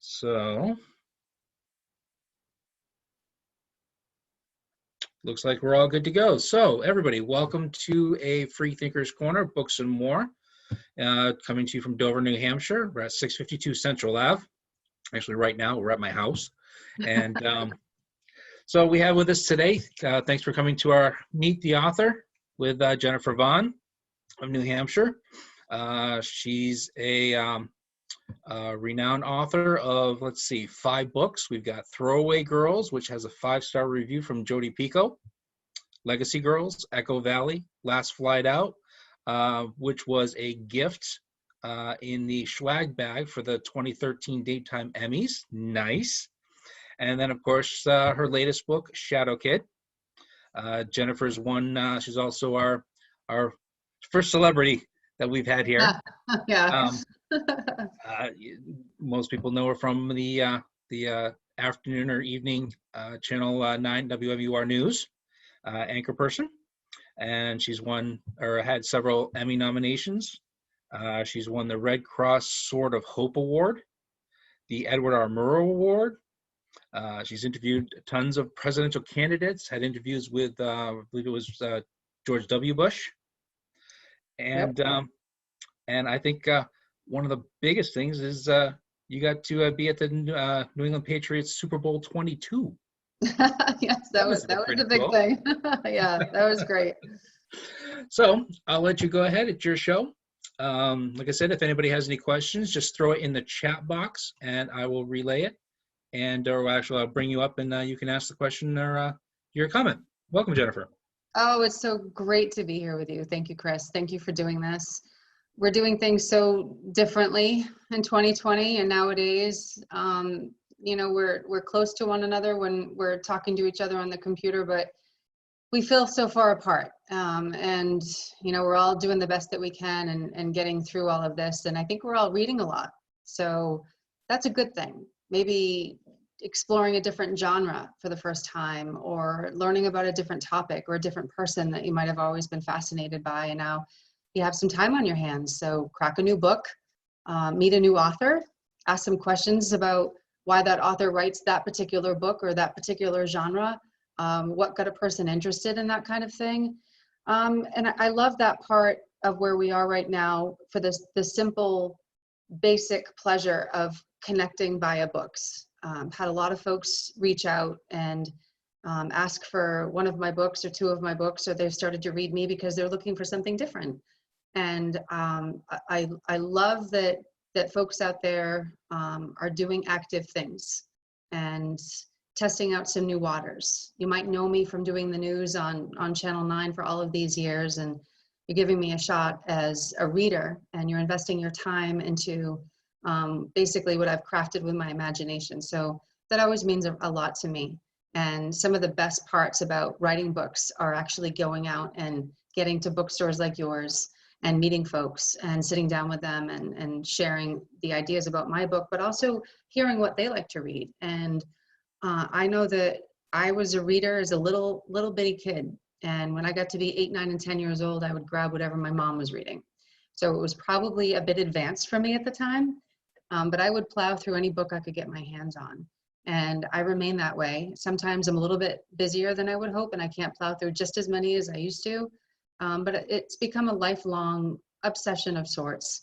So, looks like we're all good to go. So, everybody, welcome to a Free Thinkers Corner, Books and More, coming to you from Dover, New Hampshire. We're at 652 Central Ave. Actually, right now, we're at my house. And so we have with us today, thanks for coming to our Meet the Author with Jennifer Vaughn of New Hampshire. She's a renowned author of, 5 books. We've got Throwaway Girls, which has a 5-star review from Jodi Picoult. Legacy Girls, Echo Valley, Last Flight Out, which was a gift in the swag bag for the 2013 Daytime Emmys. Nice. And then, of course, her latest book, Shadow Kid. Jennifer's one. She's also our first celebrity that we've had here. Yeah. Most people know her from the afternoon or evening Channel 9 WMUR News anchor person, and she's won or had several Emmy nominations. She's won the Red Cross Sword of Hope Award, the Edward R. Murrow Award. She's interviewed tons of presidential candidates, had interviews with, I believe it was George W. Bush. And and I think one of the biggest things is you got to be at the New England Patriots Super Bowl 22. Yes, that was a big cool thing. Yeah, that was great. So I'll let you go ahead. It's your show. Like I said, if anybody has any questions, just throw it in the chat box and I will relay it. And or actually, I'll bring you up and you can ask the question or your comment. Welcome, Jennifer. Oh, it's so great to be here with you. Thank you, Chris. Thank you for doing this. We're doing things so differently in 2020 and nowadays. We're close to one another when we're talking to each other on the computer, but we feel so far apart. And we're all doing the best that we can and getting through all of this. And I think we're all reading a lot. So that's a good thing. Maybe exploring a different genre for the first time, or learning about a different topic or a different person that you might have always been fascinated by. And now you have some time on your hands. So crack a new book, meet a new author, ask some questions about why that author writes that particular book or that particular genre, what got a person interested in that kind of thing. And I love that part of where we are right now for the simple, basic pleasure of connecting via books. Had a lot of folks reach out and ask for one of my books or 2 of my books, or they've started to read me because they're looking for something different. And I love that folks out there are doing active things and testing out some new waters. You might know me from doing the news on Channel 9 for all of these years, and you're giving me a shot as a reader, and you're investing your time into basically what I've crafted with my imagination. So that always means a lot to me. And some of the best parts about writing books are actually going out and getting to bookstores like yours and meeting folks and sitting down with them and sharing the ideas about my book, but also hearing what they like to read. And I know that I was a reader as a little bitty kid. And when I got to be 8, 9, and 10 years old, I would grab whatever my mom was reading. So it was probably a bit advanced for me at the time, but I would plow through any book I could get my hands on. And I remain that way. Sometimes I'm a little bit busier than I would hope, and I can't plow through just as many as I used to. But it's become a lifelong obsession of sorts.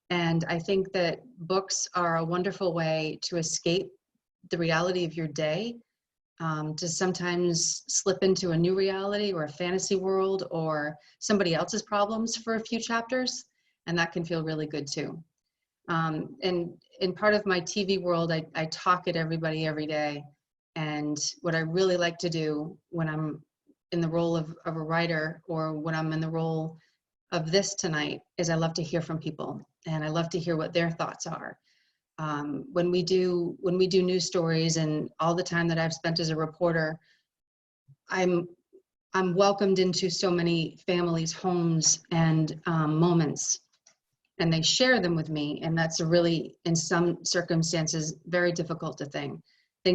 And I think that books are a wonderful way to escape the reality of your day, to sometimes slip into a new reality or a fantasy world or somebody else's problems for a few chapters. And that can feel really good too. And in part of my TV world, I talk at everybody every day. And what I really like to do when I'm in the role of a writer, or when I'm in the role of this tonight, is I love to hear from people, and I love to hear what their thoughts are. When we do news stories, and all the time that I've spent as a reporter, I'm welcomed into so many families' homes and moments, and they share them with me, and that's a really, in some circumstances, very difficult thing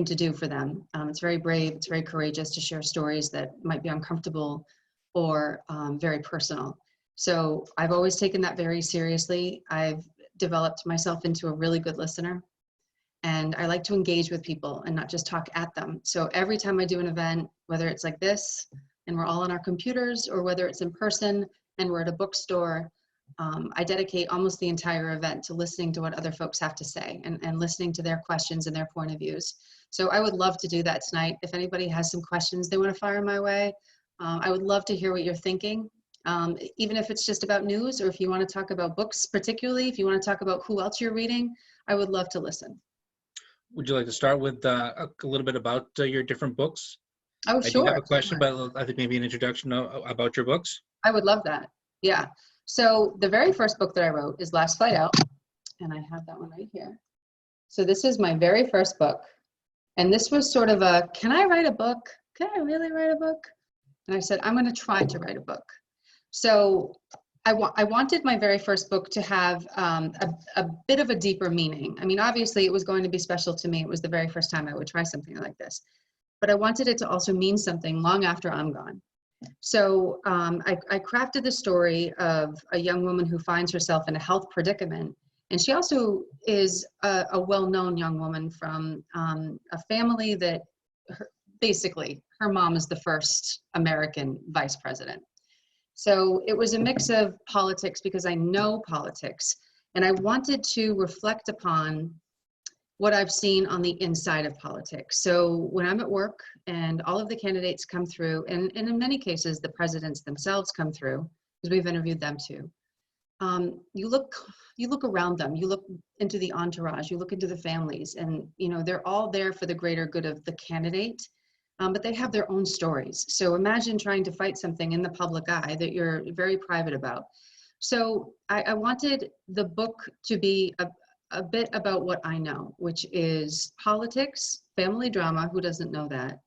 to do for them. It's very brave, it's very courageous to share stories that might be uncomfortable or very personal. So I've always taken that very seriously. I've developed myself into a really good listener. And I like to engage with people and not just talk at them. So every time I do an event, whether it's like this and we're all on our computers, or whether it's in person and we're at a bookstore, I dedicate almost the entire event to listening to what other folks have to say and listening to their questions and their point of views. So I would love to do that tonight. If anybody has some questions they want to fire my way, I would love to hear what you're thinking. Even if it's just about news, or if you want to talk about books, particularly if you want to talk about who else you're reading, I would love to listen. Would you like to start with a little bit about your different books? Oh, I sure. do have a question, Sure. but I think maybe an introduction about your books. I would love that. Yeah. So the very first book that I wrote is Last Flight Out, and I have that one right here. So this is my very first book. And this was sort of a, can I write a book? Can I really write a book? And I said, I'm going to try to write a book. So I wanted my very first book to have a bit of a deeper meaning. I mean, obviously it was going to be special to me. It was the very first time I would try something like this. But I wanted it to also mean something long after I'm gone. So I crafted the story of a young woman who finds herself in a health predicament. And she also is a well-known young woman from a family that basically her mom is the first American vice president. So it was a mix of politics because I know politics, and I wanted to reflect upon what I've seen on the inside of politics. So when I'm at work and all of the candidates come through, and in many cases the presidents themselves come through, because we've interviewed them too, you look around them, you look into the entourage, you look into the families, and you know they're all there for the greater good of the candidate, but they have their own stories. So imagine trying to fight something in the public eye that you're very private about. So I wanted the book to be a bit about what I know, which is politics, family drama, who doesn't know that?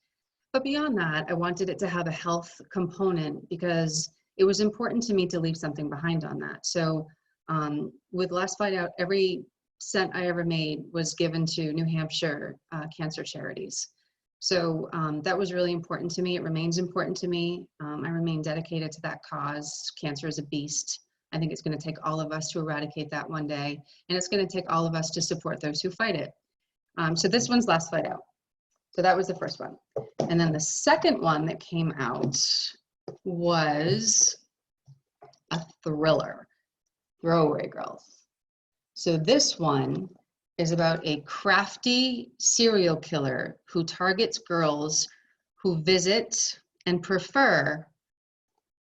But beyond that, I wanted it to have a health component because it was important to me to leave something behind on that. So with Last Flight Out, every cent I ever made was given to New Hampshire cancer charities. So that was really important to me. It remains important to me. I remain dedicated to that cause. Cancer is a beast. I think it's going to take all of us to eradicate that one day. And it's going to take all of us to support those who fight it. So this one's Last Flight Out. So that was the first one. And then the second one that came out was a thriller, Throwaway Girls. So this one is about a crafty serial killer who targets girls who visit and prefer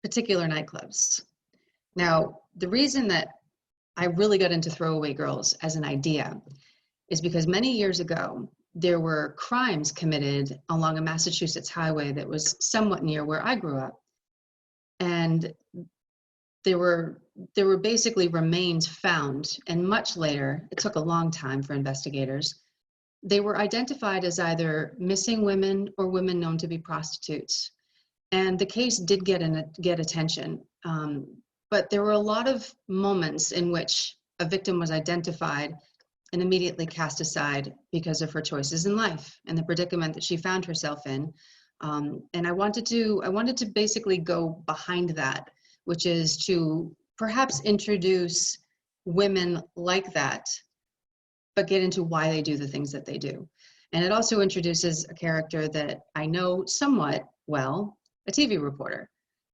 particular nightclubs. Now, the reason that I really got into Throwaway Girls as an idea is because many years ago, there were crimes committed along a Massachusetts highway that was somewhat near where I grew up. And there were basically remains found, and much later, it took a long time for investigators, they were identified as either missing women or women known to be prostitutes. And the case did get attention, but there were a lot of moments in which a victim was identified and immediately cast aside because of her choices in life and the predicament that she found herself in. And I wanted to basically go behind that, which is to perhaps introduce women like that, but get into why they do the things that they do. And it also introduces a character that I know somewhat well, a TV reporter.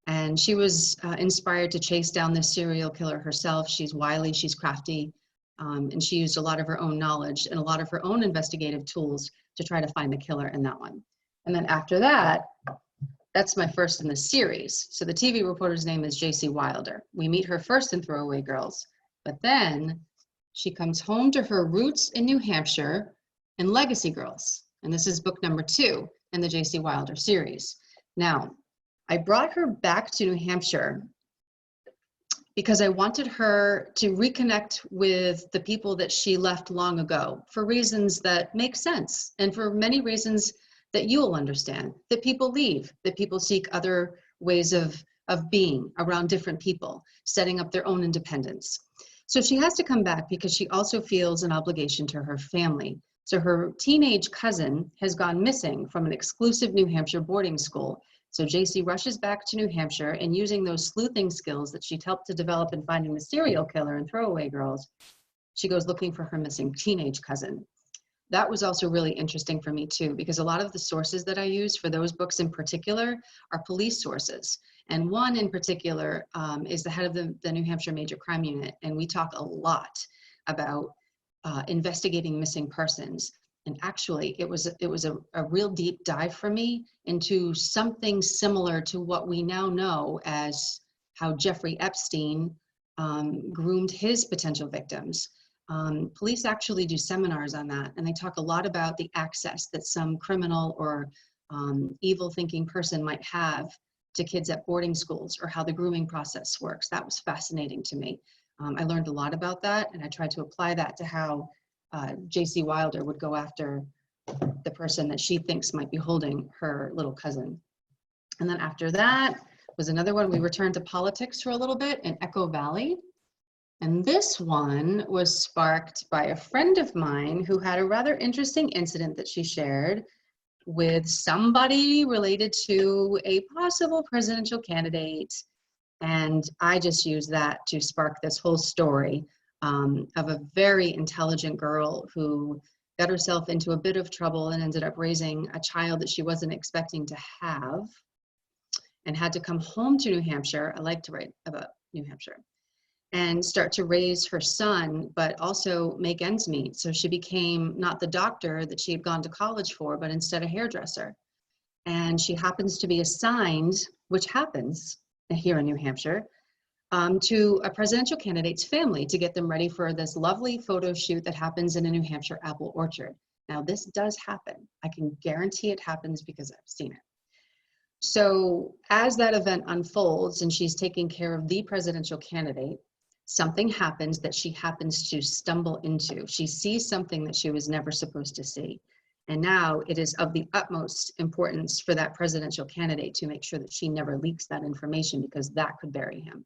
And she was inspired to chase down this serial killer herself. She's wily, she's crafty, and she used a lot of her own knowledge and a lot of her own investigative tools to try to find the killer in that one. And then after that, that's my first in the series. So the TV reporter's name is Jaycee Wilder. We meet her first in Throwaway Girls, but then she comes home to her roots in New Hampshire in Legacy Girls. And this is book number 2 in the Jaycee Wilder series. Now, I brought her back to New Hampshire because I wanted her to reconnect with the people that she left long ago for reasons that make sense and for many reasons that you'll understand, that people leave, that people seek other ways of being around different people, setting up their own independence. So she has to come back because she also feels an obligation to her family. So her teenage cousin has gone missing from an exclusive New Hampshire boarding school. So Jaycee rushes back to New Hampshire, and using those sleuthing skills that she'd helped to develop in finding the serial killer and Throwaway Girls, she goes looking for her missing teenage cousin. that was also really interesting for me too, because a lot of the sources that I use for those books in particular are police sources. And one in particular is the head of the New Hampshire Major Crime Unit. And we talk a lot about investigating missing persons. And actually, it was a real deep dive for me into something similar to what we now know as how Jeffrey Epstein groomed his potential victims. Police actually do seminars on that, and they talk a lot about the access that some criminal or evil thinking person might have to kids at boarding schools, or how the grooming process works. That was fascinating to me. I learned a lot about that, and I tried to apply that to how Jaycee Wilder would go after the person that she thinks might be holding her little cousin. And then after that was another one. We returned to politics for a little bit in Echo Valley. And this one was sparked by a friend of mine who had a rather interesting incident that she shared with somebody related to a possible presidential candidate. And I just used that to spark this whole story of a very intelligent girl who got herself into a bit of trouble and ended up raising a child that she wasn't expecting to have, and had to come home to New Hampshire. I like to write about New Hampshire. And start to raise her son, but also make ends meet. So she became not the doctor that she had gone to college for, but instead a hairdresser. And she happens to be assigned, which happens here in New Hampshire, to a presidential candidate's family to get them ready for this lovely photo shoot that happens in a New Hampshire apple orchard. Now, this does happen. I can guarantee it happens because I've seen it. So as that event unfolds and she's taking care of the presidential candidate, something happens that she happens to stumble into. She sees something that she was never supposed to see. And now it is of the utmost importance for that presidential candidate to make sure that she never leaks that information, because that could bury him.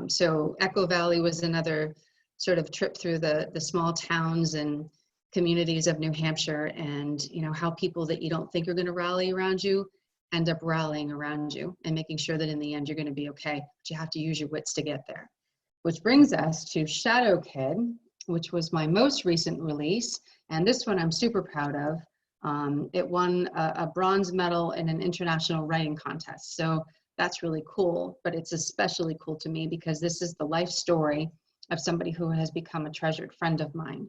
So Echo Valley was another sort of trip through the small towns and communities of New Hampshire, and how people that you don't think are going to rally around you end up rallying around you and making sure that in the end you're going to be okay, but you have to use your wits to get there. Which brings us to Shadow Kid, which was my most recent release. And this one I'm super proud of. It won a bronze medal in an international writing contest. So that's really cool, but it's especially cool to me because this is the life story of somebody who has become a treasured friend of mine.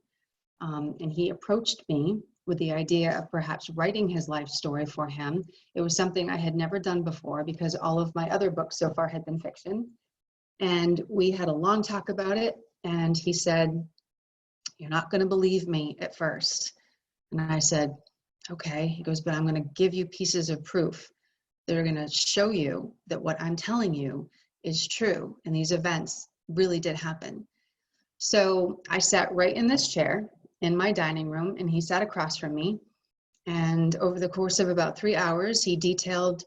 And he approached me with the idea of perhaps writing his life story for him. It was something I had never done before because all of my other books so far had been fiction. And we had a long talk about it, and he said, "You're not going to believe me at first." And I said, "Okay." He goes, "But I'm going to give you pieces of proof that are going to show you that what I'm telling you is true, and these events really did happen." So I sat right in this chair in my dining room, and he sat across from me. And over the course of about 3 hours, he detailed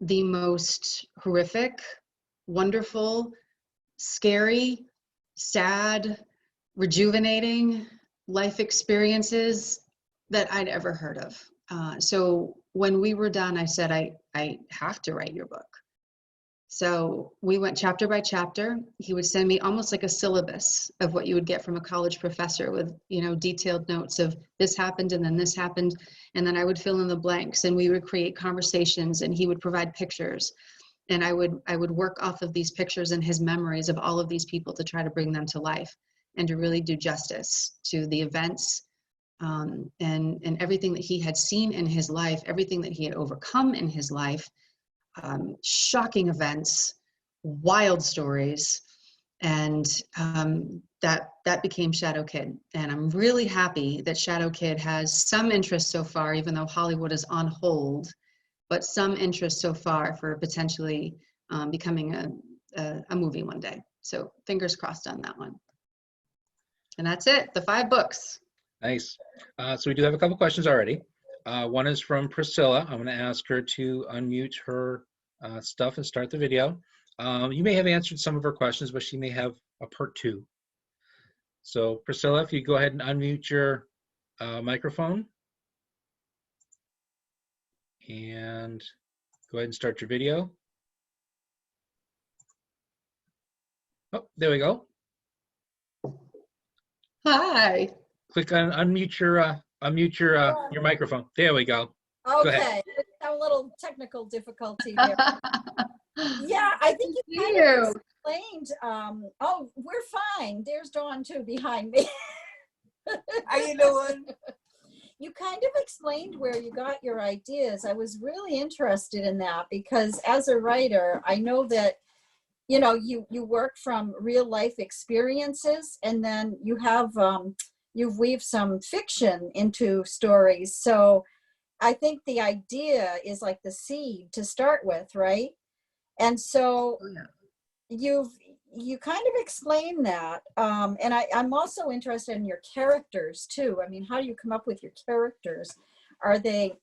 the most horrific, wonderful, scary, sad, rejuvenating life experiences that I'd ever heard of. So when we were done, I said, I have to write your book. So we went chapter by chapter. He would send me almost like a syllabus of what you would get from a college professor with, detailed notes of this happened and then this happened. And then I would fill in the blanks, and we would create conversations, and he would provide pictures. And I would work off of these pictures and his memories of all of these people to try to bring them to life and to really do justice to the events and everything that he had seen in his life, everything that he had overcome in his life, shocking events, wild stories, and that became Shadow Kid. And I'm really happy that Shadow Kid has some interest so far, even though Hollywood is on hold, but some interest so far for potentially becoming a movie one day. So fingers crossed on that one. And that's it, the 5 books. Nice. So we do have a couple questions already. One is from Priscilla. I'm going to ask her to unmute her stuff and start the video. You may have answered some of her questions, but she may have a part 2. So Priscilla, if you go ahead and unmute your microphone and go ahead and start your video. Oh, there we go. Hi. Click on unmute your unmute your microphone. There we go. Go ahead. Okay, a little technical difficulty there. Yeah, I think you kind of explained. Oh, we're fine. There's Dawn too behind me. How you doing? You kind of explained where you got your ideas. I was really interested in that because as a writer, I know that, you know, you work from real life experiences, and then you have, you've weaved some fiction into stories. So I think the idea is like the seed to start with, right? And so you kind of explain that. And I'm also interested in your characters too. I mean, how do you come up with your characters? Are they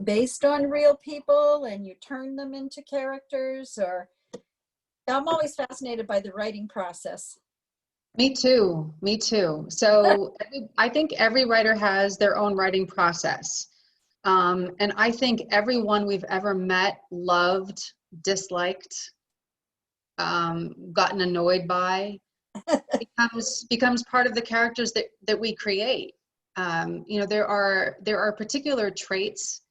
based on real people and you turn them into characters? Or I'm always fascinated by the writing process. Me too. Me too. So I think every writer has their own writing process. And I think everyone we've ever met, loved, disliked, gotten annoyed by, becomes part of the characters that we create. You know, there are particular traits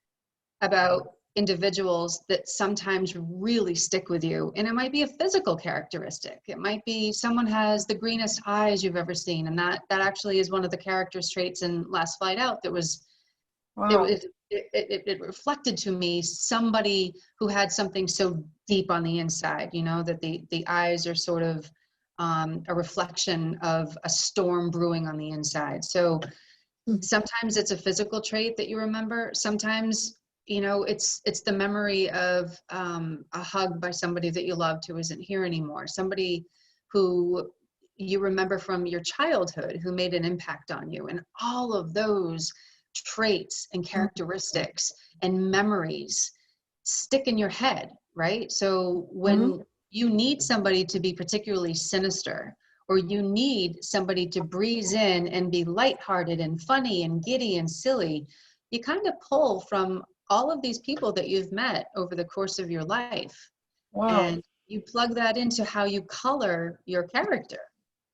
about individuals that sometimes really stick with you, and it might be a physical characteristic. It might be someone has the greenest eyes you've ever seen, and that actually is one of the characters traits in Last Flight Out that was Wow. it reflected to me somebody who had something so deep on the inside, you know, that the eyes are sort of a reflection of a storm brewing on the inside. So sometimes it's a physical trait that you remember. Sometimes, you know, it's the memory of a hug by somebody that you loved who isn't here anymore. Somebody who you remember from your childhood who made an impact on you. And all of those traits and characteristics and memories stick in your head, right? So when you need somebody to be particularly sinister, or you need somebody to breeze in and be lighthearted and funny and giddy and silly, you kind of pull from all of these people that you've met over the course of your life. Wow. And you plug that into how you color your character.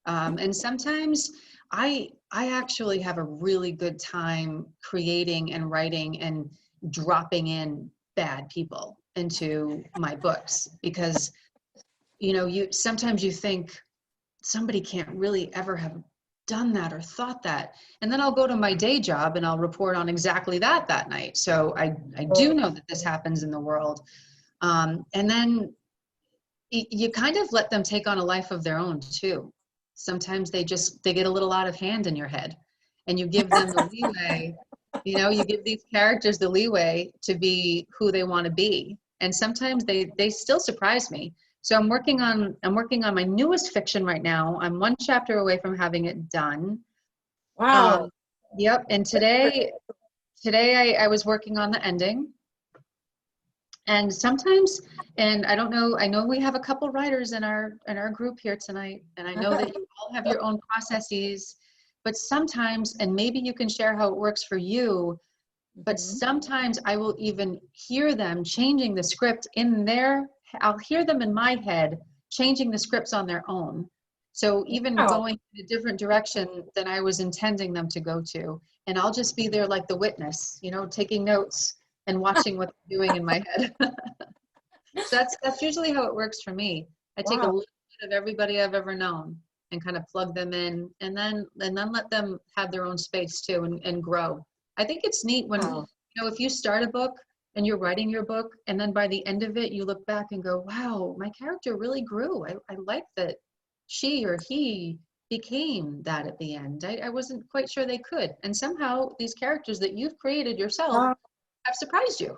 And sometimes I actually have a really good time creating and writing and dropping in bad people into my books, because, you know, sometimes you think somebody can't really ever have done that or thought that. And then I'll go to my day job and I'll report on exactly that night. So I do know that this happens in the world. And then you kind of let them take on a life of their own too. Sometimes they get a little out of hand in your head, and you give them the leeway, you know, you give these characters the leeway to be who they want to be. And sometimes they still surprise me. So I'm working on my newest fiction right now. I'm one chapter away from having it done. Wow. Yep. And today I was working on the ending. And sometimes, and I don't know, I know we have a couple writers in our group here tonight, and I know that you all have your own processes, but sometimes, and maybe you can share how it works for you, but sometimes I will even hear them changing the script I'll hear them in my head changing the scripts on their own. So even going in a different direction than I was intending them to go to. And I'll just be there like the witness, you know, taking notes and watching what they're doing in my head. So that's usually how it works for me. I take a little bit of everybody I've ever known and kind of plug them in, and then let them have their own space too and grow. I think it's neat when, you know, if you start a book and you're writing your book, and then by the end of it, you look back and go, wow, my character really grew. I like that she or he became that at the end. I wasn't quite sure they could. And somehow these characters that you've created yourself have surprised you,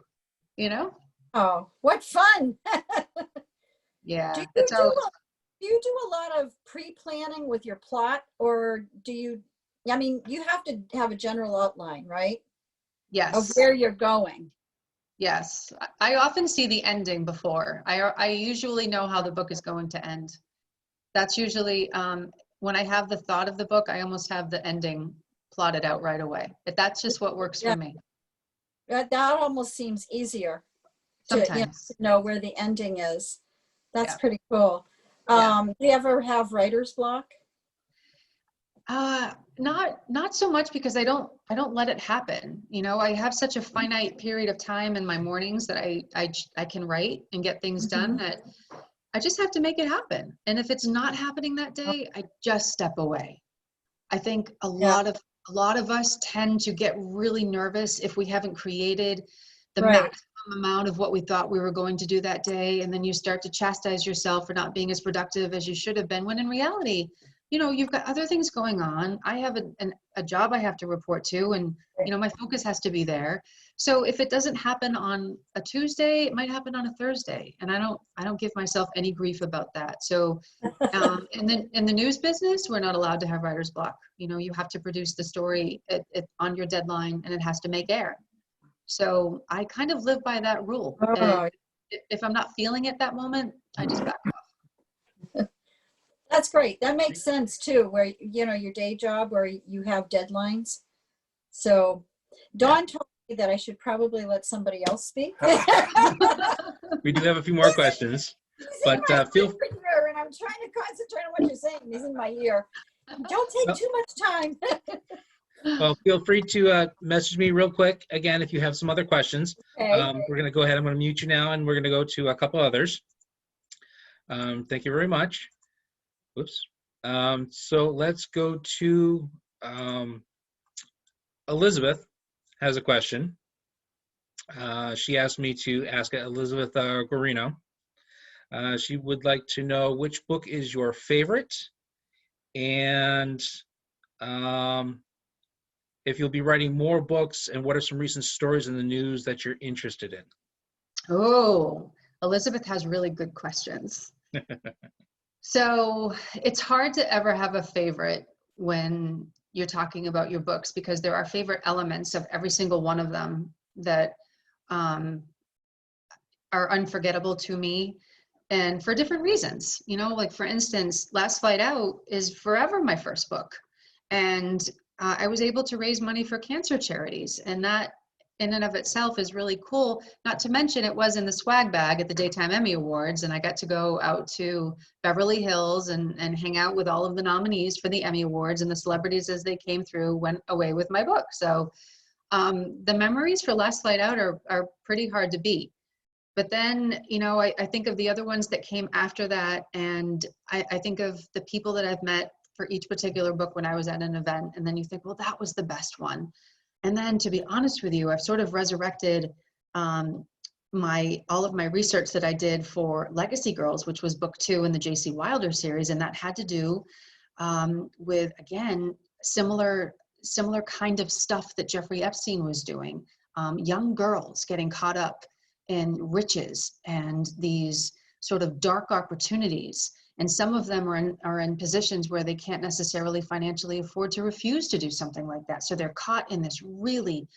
you know? Oh, what fun. Yeah. Do you do a lot of pre-planning with your plot, or do you, I mean, you have to have a general outline, right? Yes. Of where you're going. Yes. I often see the ending before. I usually know how the book is going to end. That's usually, when I have the thought of the book, I almost have the ending plotted out right away. But that's just what works for me. That almost seems easier to, Sometimes. to know where the ending is. That's Yeah. pretty cool. Yeah. Do you ever have writer's block? Not so much, because I don't let it happen. You know, I have such a finite period of time in my mornings that I can write and get things done, that I just have to make it happen. And if it's not happening that day, I just step away. I think a lot of us tend to get really nervous if we haven't created the maximum amount of what we thought we were going to do that day, and then you start to chastise yourself for not being as productive as you should have been, when in reality, you know, you've got other things going on. I have a job I have to report to, and you know, my focus has to be there. So if it doesn't happen on a Tuesday, it might happen on a Thursday, and I don't give myself any grief about that. So and then in the news business, we're not allowed to have writer's block. You know, you have to produce the story on your deadline, and it has to make air. So I kind of live by that rule. And if I'm not feeling it that moment, I just back off. That's great. That makes sense too, where, you know, your day job where you have deadlines. So Dawn told me that I should probably let somebody else speak. We do have a few more questions, but feel free. And I'm trying to concentrate on what you're saying. He's in my ear. Don't take too much time. Well, feel free to message me real quick again if you have some other questions. Okay. We're going to go ahead. I'm going to mute you now, and we're going to go to a couple others. Thank you very much. Whoops. So let's go to Elizabeth has a question. She asked me to ask Elizabeth Guarino. She would like to know which book is your favorite, and if you'll be writing more books, and what are some recent stories in the news that you're interested in? Oh, Elizabeth has really good questions. So it's hard to ever have a favorite when you're talking about your books, because there are favorite elements of every single one of them that are unforgettable to me, and for different reasons. You know, like for instance, Last Flight Out is forever my first book. And I was able to raise money for cancer charities, and that in and of itself is really cool. Not to mention, it was in the swag bag at the Daytime Emmy Awards, and I got to go out to Beverly Hills and hang out with all of the nominees for the Emmy Awards, and the celebrities as they came through went away with my book. So the memories for Last Flight Out are pretty hard to beat. But then, you know, I think of the other ones that came after that, and I think of the people that I've met for each particular book when I was at an event, and then you think, well, that was the best one. And then, to be honest with you, I've sort of resurrected all of my research that I did for Legacy Girls, which was book 2 in the Jaycee Wilder series, and that had to do with, again, similar kind of stuff that Jeffrey Epstein was doing. Young girls getting caught up in riches and these sort of dark opportunities. And some of them are in positions where they can't necessarily financially afford to refuse to do something like that. So they're caught in this really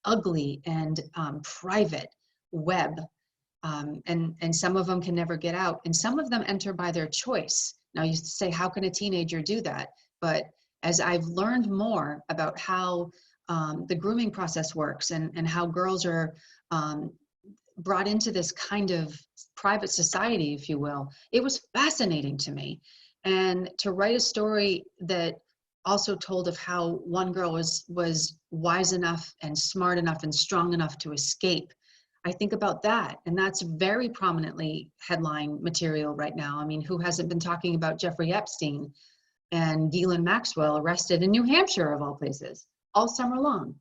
ugly and private web. And some of them can never get out. And some of them enter by their choice. Now you say, how can a teenager do that? But as I've learned more about how the grooming process works, and how girls are brought into this kind of private society, if you will, it was fascinating to me. And to write a story that also told of how one girl was wise enough and smart enough and strong enough to escape, I think about that. And that's very prominently headline material right now. I mean, who hasn't been talking about Jeffrey Epstein and Ghislaine Maxwell arrested in New Hampshire, of all places, all summer long?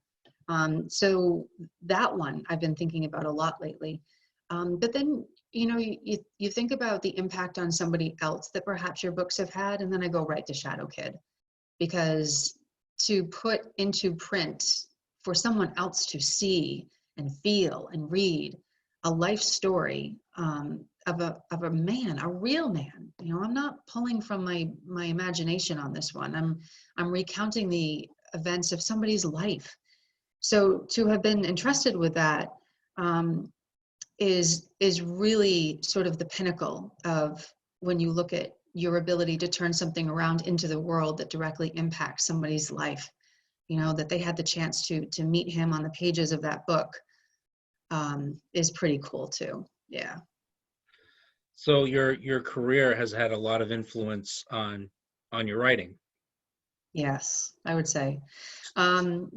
So that one I've been thinking about a lot lately. But then, you know, you think about the impact on somebody else that perhaps your books have had, and then I go right to Shadow Kid, because to put into print for someone else to see and feel and read a life story of a man, a real man. You know, I'm not pulling from my imagination on this one. I'm recounting the events of somebody's life. So to have been entrusted with that is really sort of the pinnacle of when you look at your ability to turn something around into the world that directly impacts somebody's life. You know, that they had the chance to meet him on the pages of that book is pretty cool too. Yeah. So your career has had a lot of influence on your writing. Yes, I would say. And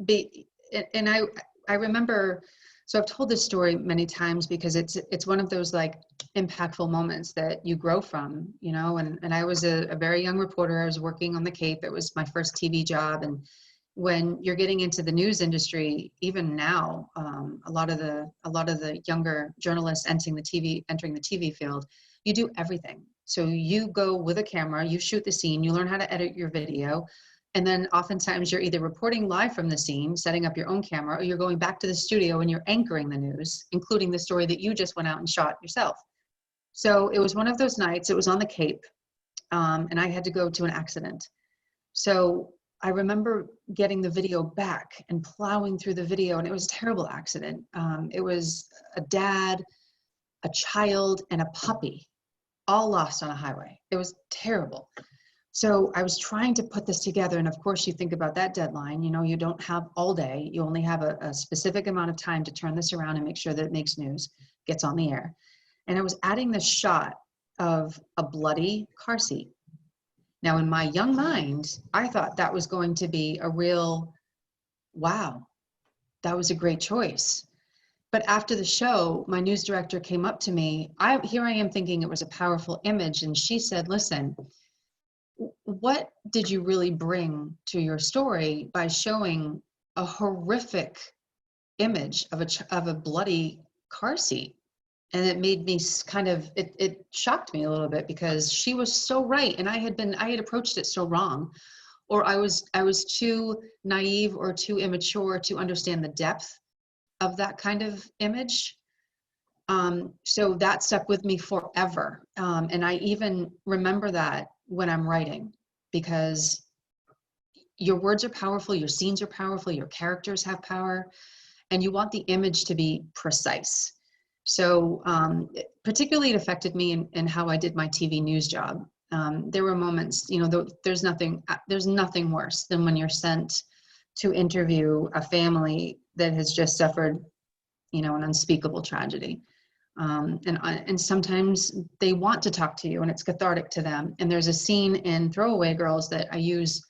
I remember, so I've told this story many times because it's one of those like impactful moments that you grow from, you know, and I was a very young reporter. I was working on the Cape. It was my first TV job. And when you're getting into the news industry, even now, a lot of the younger journalists entering the TV field, you do everything. So you go with a camera, you shoot the scene, you learn how to edit your video. And then oftentimes you're either reporting live from the scene, setting up your own camera, or you're going back to the studio and you're anchoring the news, including the story that you just went out and shot yourself. So it was one of those nights, it was on the Cape, and I had to go to an accident. So I remember getting the video back and plowing through the video, and it was a terrible accident. It was a dad, a child, and a puppy, all lost on a highway. It was terrible. So I was trying to put this together. And of course you think about that deadline, you know, you don't have all day, you only have a specific amount of time to turn this around and make sure that it makes news, gets on the air. And I was adding this shot of a bloody car seat. Now in my young mind, I thought that was going to be a real, wow, that was a great choice. But after the show, my news director came up to me. Here I am thinking it was a powerful image. And she said, listen, what did you really bring to your story by showing a horrific image of a bloody car seat? And it made me kind of, it shocked me a little bit because she was so right. And I had approached it so wrong, or I was too naive or too immature to understand the depth of that kind of image. So that stuck with me forever. And I even remember that when I'm writing, because your words are powerful, your scenes are powerful, your characters have power, and you want the image to be precise. So particularly it affected me in how I did my TV news job. There were moments, you know, there's nothing worse than when you're sent to interview a family that has just suffered, you know, an unspeakable tragedy. And sometimes they want to talk to you and it's cathartic to them. And there's a scene in Throwaway Girls that I use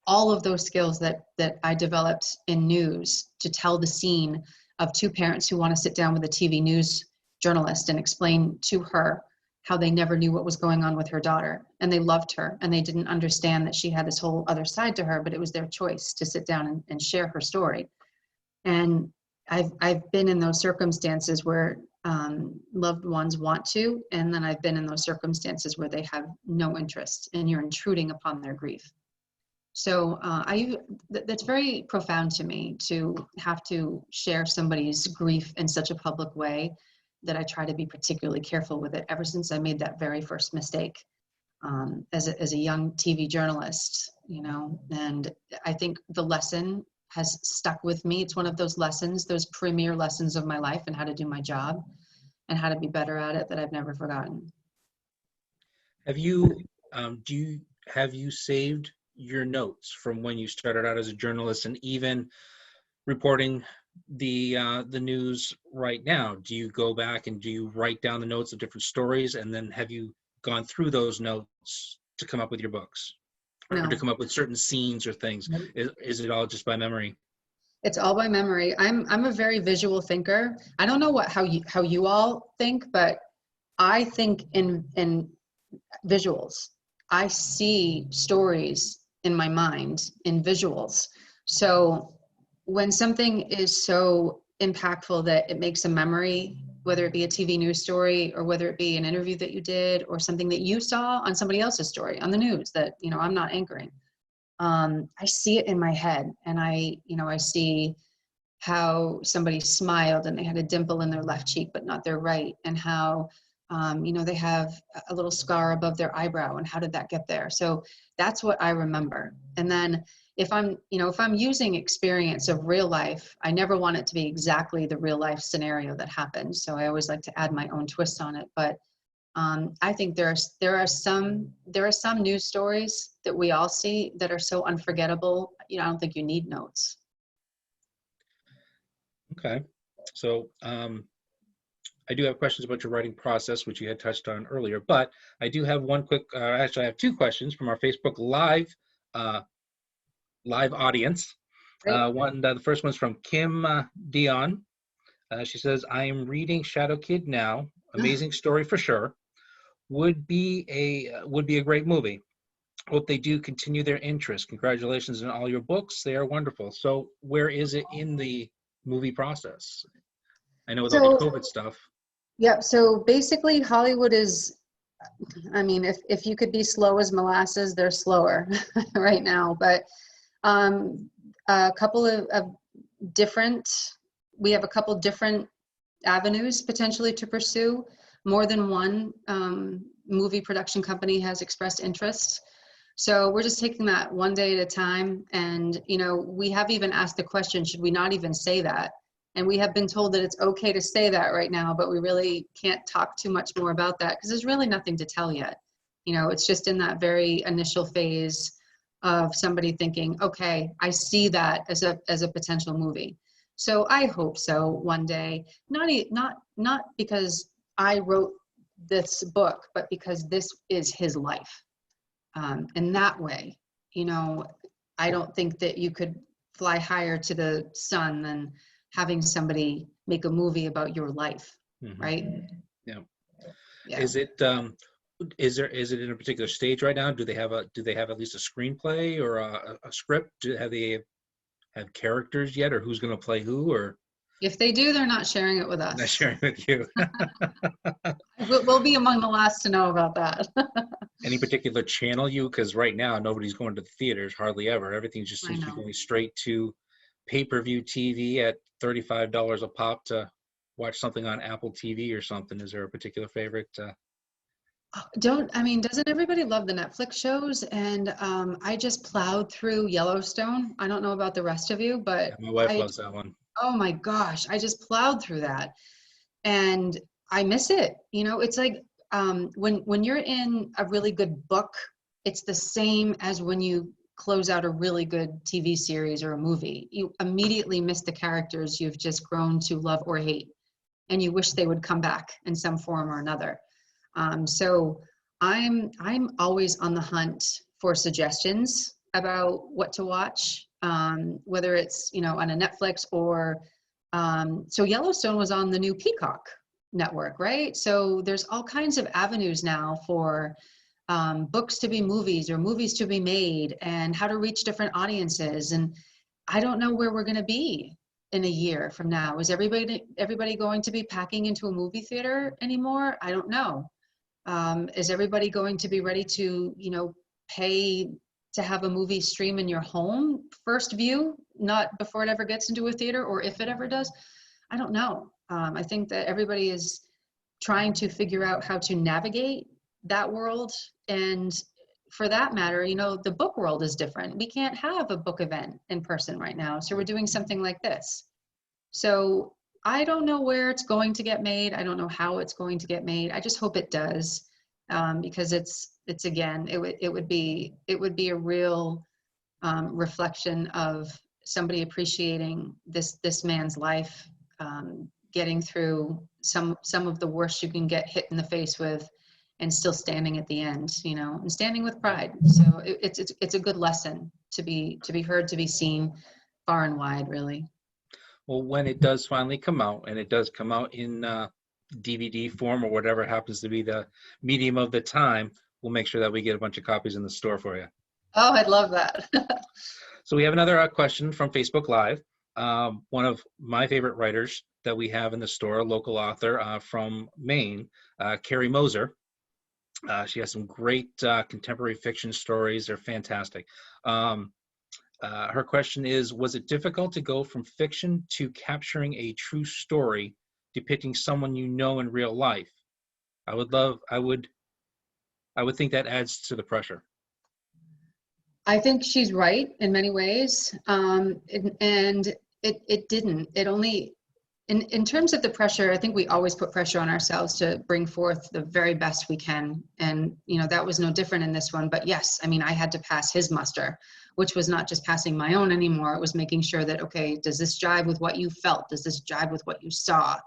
all of those skills that I developed in news to tell the scene of two parents who want to sit down with a TV news journalist and explain to her how they never knew what was going on with her daughter. And they loved her and they didn't understand that she had this whole other side to her, but it was their choice to sit down and share her story. And I've been in those circumstances where loved ones want to, and then I've been in those circumstances where they have no interest and you're intruding upon their grief. So that's very profound to me, to have to share somebody's grief in such a public way, that I try to be particularly careful with it ever since I made that very first mistake as a young TV journalist, you know. And I think the lesson has stuck with me. It's one of those lessons, those premier lessons of my life and how to do my job and how to be better at it, that I've never forgotten. Have you have you saved your notes from when you started out as a journalist and even reporting the news right now? Do you go back and do you write down the notes of different stories, and then have you gone through those notes to come up with your books, or No. to come up with certain scenes or things? Is it all just by memory? It's all by memory. I'm a very visual thinker. I don't know how you all think, but I think in visuals. I see stories in my mind in visuals. So when something is so impactful that it makes a memory, whether it be a TV news story or whether it be an interview that you did or something that you saw on somebody else's story on the news that, you know, I'm not anchoring. I see it in my head, and I see how somebody smiled and they had a dimple in their left cheek but not their right, and how they have a little scar above their eyebrow, and how did that get there? So that's what I remember. And then if I'm using experience of real life, I never want it to be exactly the real life scenario that happened. So I always like to add my own twist on it. But I think there are some news stories that we all see that are so unforgettable. You know, I don't think you need notes. Okay, so I do have questions about your writing process, which you had touched on earlier, but I do have one quick. Actually, I have two questions from our Facebook Live live audience. Great. The first one's from Kim Dion. She says, I am reading Shadow Kid now. Amazing story for sure. Would be a great movie. Hope they do continue their interest. Congratulations on all your books. They are wonderful. So where is it in the movie process? I know with all the COVID stuff. Yep. So basically Hollywood is, I mean, if you could be slow as molasses, they're slower right now. But a couple of different, we have a couple different avenues potentially to pursue. More than one movie production company has expressed interest. So we're just taking that one day at a time. And, you know, we have even asked the question, should we not even say that? And we have been told that it's okay to say that right now, but we really can't talk too much more about that because there's really nothing to tell yet. You know, it's just in that very initial phase of somebody thinking, okay, I see that as a potential movie. So I hope so one day, not because I wrote this book, but because this is his life. In that way, you know, I don't think that you could fly higher to the sun than having somebody make a movie about your life, right? Yeah. Yeah. Is it is it in a particular stage right now? Do they have at least a screenplay or a script? Have they have characters yet, or who's going to play who? Or If they do, they're not sharing it with us. not sharing with you? We'll be among the last to know about that. Any particular channel because right now nobody's going to the theaters hardly ever. Everything just I seems to be know. going straight to pay-per-view TV at $35 a pop to watch something on Apple TV or something. Is there a particular favorite? Doesn't everybody love the Netflix shows? And I just plowed through Yellowstone. I don't know about the rest of you, but My wife loves that one. Oh my gosh, I just plowed through that. And I miss it. You know, it's like when you're in a really good book, it's the same as when you close out a really good TV series or a movie. You immediately miss the characters you've just grown to love or hate, and you wish they would come back in some form or another. So I'm always on the hunt for suggestions about what to watch, whether it's, you know, on a Netflix or so Yellowstone was on the new Peacock network, right? So there's all kinds of avenues now for books to be movies or movies to be made, and how to reach different audiences. And I don't know where we're going to be in a year from now. Is everybody going to be packing into a movie theater anymore? I don't know. Is everybody going to be ready to, you know, pay to have a movie stream in your home first view, not before it ever gets into a theater, or if it ever does? I don't know. I think that everybody is trying to figure out how to navigate that world. And for that matter, you know, the book world is different. We can't have a book event in person right now. So we're doing something like this. So I don't know where it's going to get made. I don't know how it's going to get made. I just hope it does, because it's again, it would be a real reflection of somebody appreciating this man's life, getting through some of the worst you can get hit in the face with, and still standing at the end, you know, and standing with pride. So it's a good lesson to be heard, to be seen far and wide, really. Well, when it does finally come out, and it does come out in DVD form or whatever happens to be the medium of the time, we'll make sure that we get a bunch of copies in the store for you. Oh, I'd love that. So we have another question from Facebook Live. One of my favorite writers that we have in the store, a local author from Maine, Carrie Moser. She has some great contemporary fiction stories. They're fantastic. Her question is, was it difficult to go from fiction to capturing a true story depicting someone you know in real life? I would think that adds to the pressure. I think she's right in many ways. And it didn't. It only, in terms of the pressure, I think we always put pressure on ourselves to bring forth the very best we can. And, you know, that was no different in this one. But yes, I mean, I had to pass his muster, which was not just passing my own anymore. It was making sure that, okay, does this jive with what you felt? Does this jive with what you saw?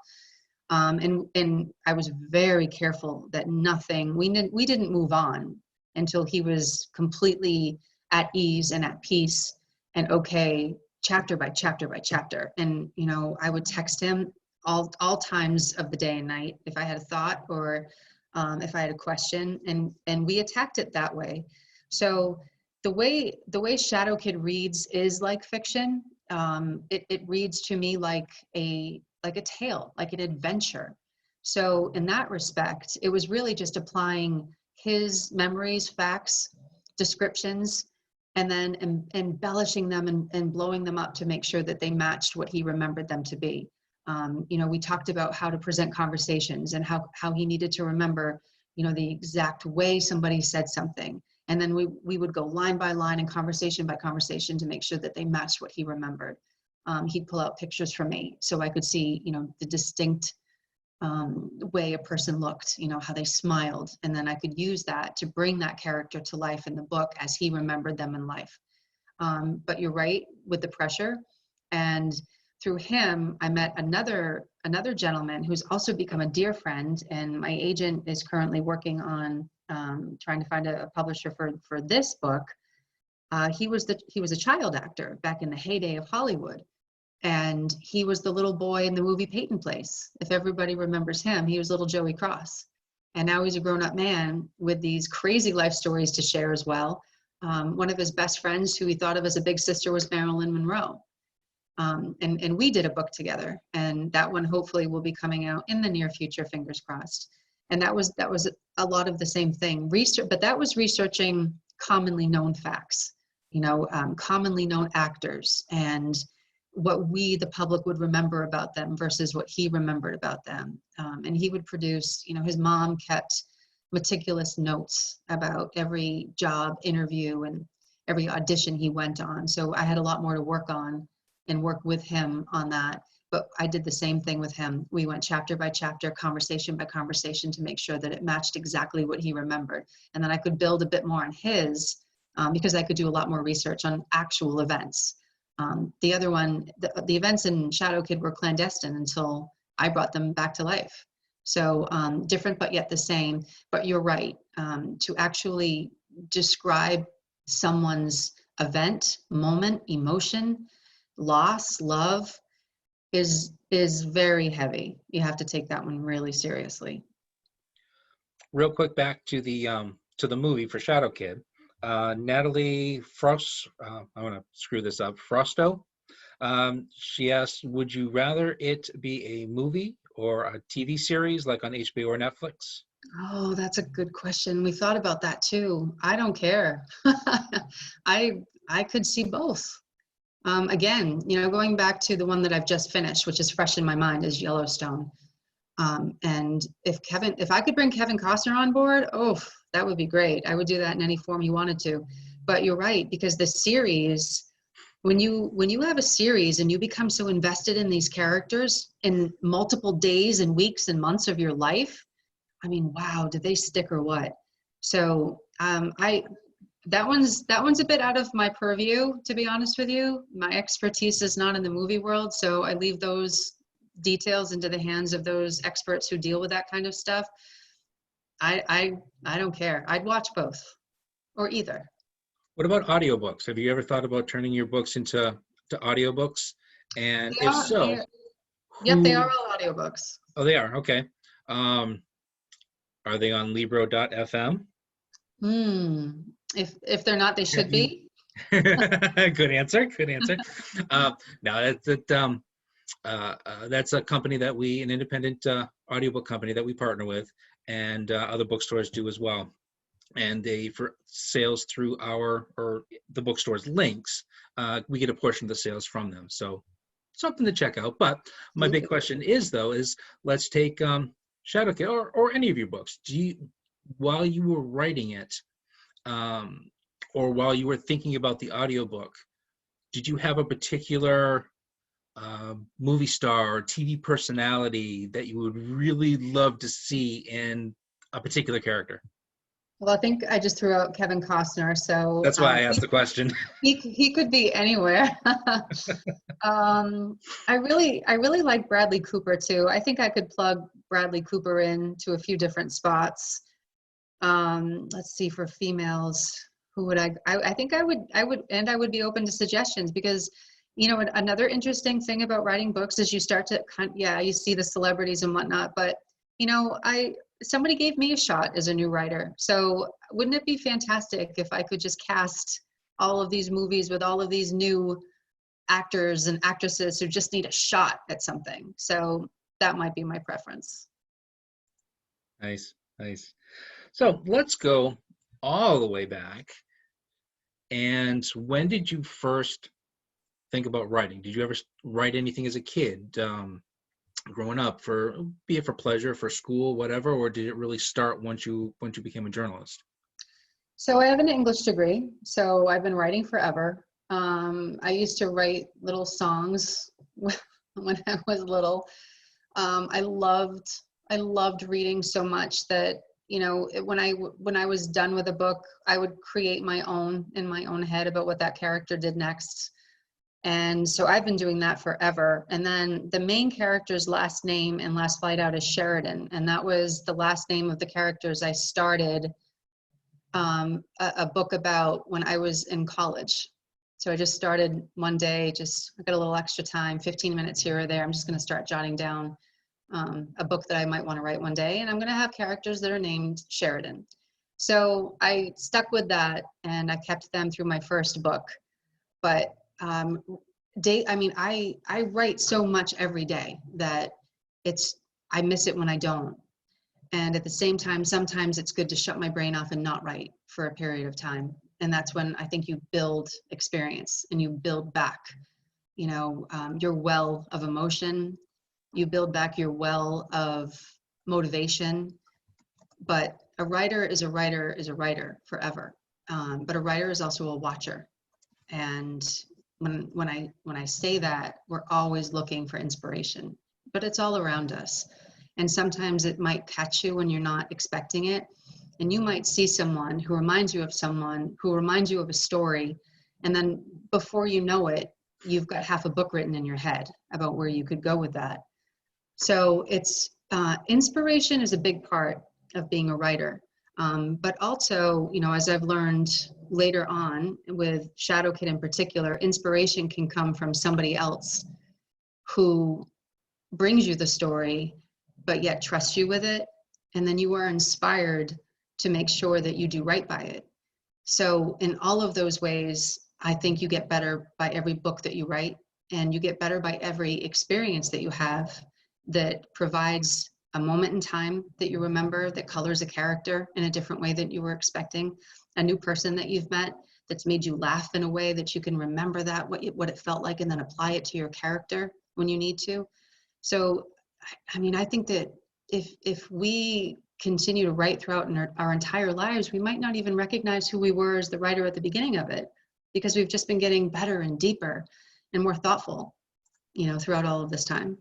And I was very careful that we didn't move on until he was completely at ease and at peace and okay, chapter by chapter by chapter. And, you know, I would text him all times of the day and night if I had a thought or if I had a question, and we attacked it that way. So the way Shadow Kid reads is like fiction. It reads to me like a tale, like an adventure. So in that respect, it was really just applying his memories, facts, descriptions, and then embellishing them and blowing them up to make sure that they matched what he remembered them to be. You know, we talked about how to present conversations and how he needed to remember, you know, the exact way somebody said something. And then we would go line by line and conversation by conversation to make sure that they matched what he remembered. He'd pull out pictures for me so I could see, you know, the distinct way a person looked, you know, how they smiled. And then I could use that to bring that character to life in the book as he remembered them in life. But you're right with the pressure. And through him, I met another gentleman who's also become a dear friend. And my agent is currently working on trying to find a publisher for this book. He was a child actor back in the heyday of Hollywood. And he was the little boy in the movie Peyton Place. If everybody remembers him, he was little Joey Cross. And now he's a grown-up man with these crazy life stories to share as well. One of his best friends who he thought of as a big sister was Marilyn Monroe. And we did a book together, and that one hopefully will be coming out in the near future, fingers crossed. And that was a lot of the same thing. But that was researching commonly known facts, you know, commonly known actors, and what we, the public, would remember about them versus what he remembered about them. And he would produce, you know, his mom kept meticulous notes about every job interview and every audition he went on. So I had a lot more to work on and work with him on that. But I did the same thing with him. We went chapter by chapter, conversation by conversation to make sure that it matched exactly what he remembered. And then I could build a bit more on his because I could do a lot more research on actual events. The other one, the events in Shadow Kid were clandestine until I brought them back to life. So different, but yet the same. But you're right, to actually describe someone's event, moment, emotion, loss, love is very heavy. You have to take that one really seriously. Real quick, back to the movie for Shadow Kid. Natalie Frost, I want to screw this up, Frosto. She asked, would you rather it be a movie or a TV series like on HBO or Netflix? Oh, that's a good question. We thought about that too. I don't care. I could see both. Again, you know, going back to the one that I've just finished, which is fresh in my mind, is Yellowstone. And if I could bring Kevin Costner on board, oh, that would be great. I would do that in any form he wanted to. But you're right, because the series, when you have a series and you become so invested in these characters in multiple days and weeks and months of your life, I mean, wow, did they stick or what? So that one's a bit out of my purview, to be honest with you. My expertise is not in the movie world, so I leave those details into the hands of those experts who deal with that kind of stuff. I don't care. I'd watch both or either. What about audiobooks? Have you ever thought about turning your books into audiobooks? And if so, yep, they are all audiobooks. Oh, they are. Okay. Are they on Libro.fm? If they're not, they should be. Good answer. Good answer. No, that's a company that an independent audiobook company that we partner with, and other bookstores do as well. And for sales through the bookstore's links, we get a portion of the sales from them. So something to check out. But my big question is let's take Shadow Kid or any of your books. While you were writing it, or while you were thinking about the audiobook, did you have a particular movie star or TV personality that you would really love to see in a particular character? Well, I think I just threw out Kevin Costner, so that's why I asked the question. He could be anywhere. I really like Bradley Cooper too. I think I could plug Bradley Cooper in to a few different spots. Let's see, for females, Who would I think I would be open to suggestions, because, you know, another interesting thing about writing books is you start to you see the celebrities and whatnot, but, you know, somebody gave me a shot as a new writer. So wouldn't it be fantastic if I could just cast all of these movies with all of these new actors and actresses who just need a shot at something? So that might be my preference. Nice, nice. So let's go all the way back. And when did you first think about writing? Did you ever write anything as a kid, growing up, be it for pleasure, for school, whatever, or did it really start once you became a journalist? So I have an English degree, so I've been writing forever. I used to write little songs when I was little. I loved reading so much that, you know, when I was done with a book, I would create my own in my own head about what that character did next. And so I've been doing that forever. And then the main character's last name in Last Flight Out is Sheridan, and that was the last name of the characters I started a book about when I was in college. So I just started one day, I got a little extra time, 15 minutes here or there. I'm just going to start jotting down a book that I might want to write one day, and I'm going to have characters that are named Sheridan. So I stuck with that, and I kept them through my first book. But I write so much every day that I miss it when I don't. And at the same time, sometimes it's good to shut my brain off and not write for a period of time. And that's when I think you build experience and you build back, you know, your well of emotion. You build back your well of motivation. But a writer is a writer forever. But a writer is also a watcher. And when I say that, we're always looking for inspiration, but it's all around us. And sometimes it might catch you when you're not expecting it. And you might see someone who reminds you of someone who reminds you of a story. And then before you know it, you've got half a book written in your head about where you could go with that. So it's inspiration is a big part of being a writer. But also, you know, as I've learned later on with Shadow Kid in particular, inspiration can come from somebody else who brings you the story, but yet trusts you with it. And then you are inspired to make sure that you do right by it. So in all of those ways, I think you get better by every book that you write, and you get better by every experience that you have that provides a moment in time that you remember, that colors a character in a different way than you were expecting, a new person that you've met that's made you laugh in a way that you can remember that, what it felt like, and then apply it to your character when you need to. So, I mean, I think that if we continue to write throughout our entire lives, we might not even recognize who we were as the writer at the beginning of it, because we've just been getting better and deeper and more thoughtful, you know, throughout all of this time.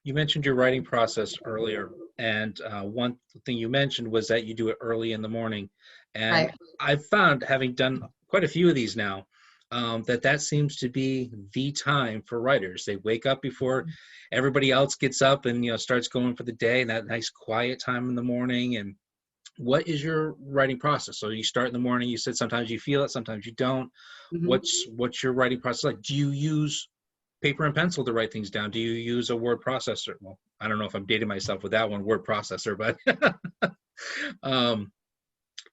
You mentioned your writing process earlier, and one thing you mentioned was that you do it early in the morning. And Right. I've found, having done quite a few of these now, that seems to be the time for writers. They wake up before everybody else gets up and, you know, starts going for the day, and that nice quiet time in the morning. And what is your writing process? So you start in the morning. You said sometimes you feel it, sometimes you don't. Mm-hmm. What's your writing process like? Do you use paper and pencil to write things down? Do you use a word processor? Well, I don't know if I'm dating myself with that one, word processor, but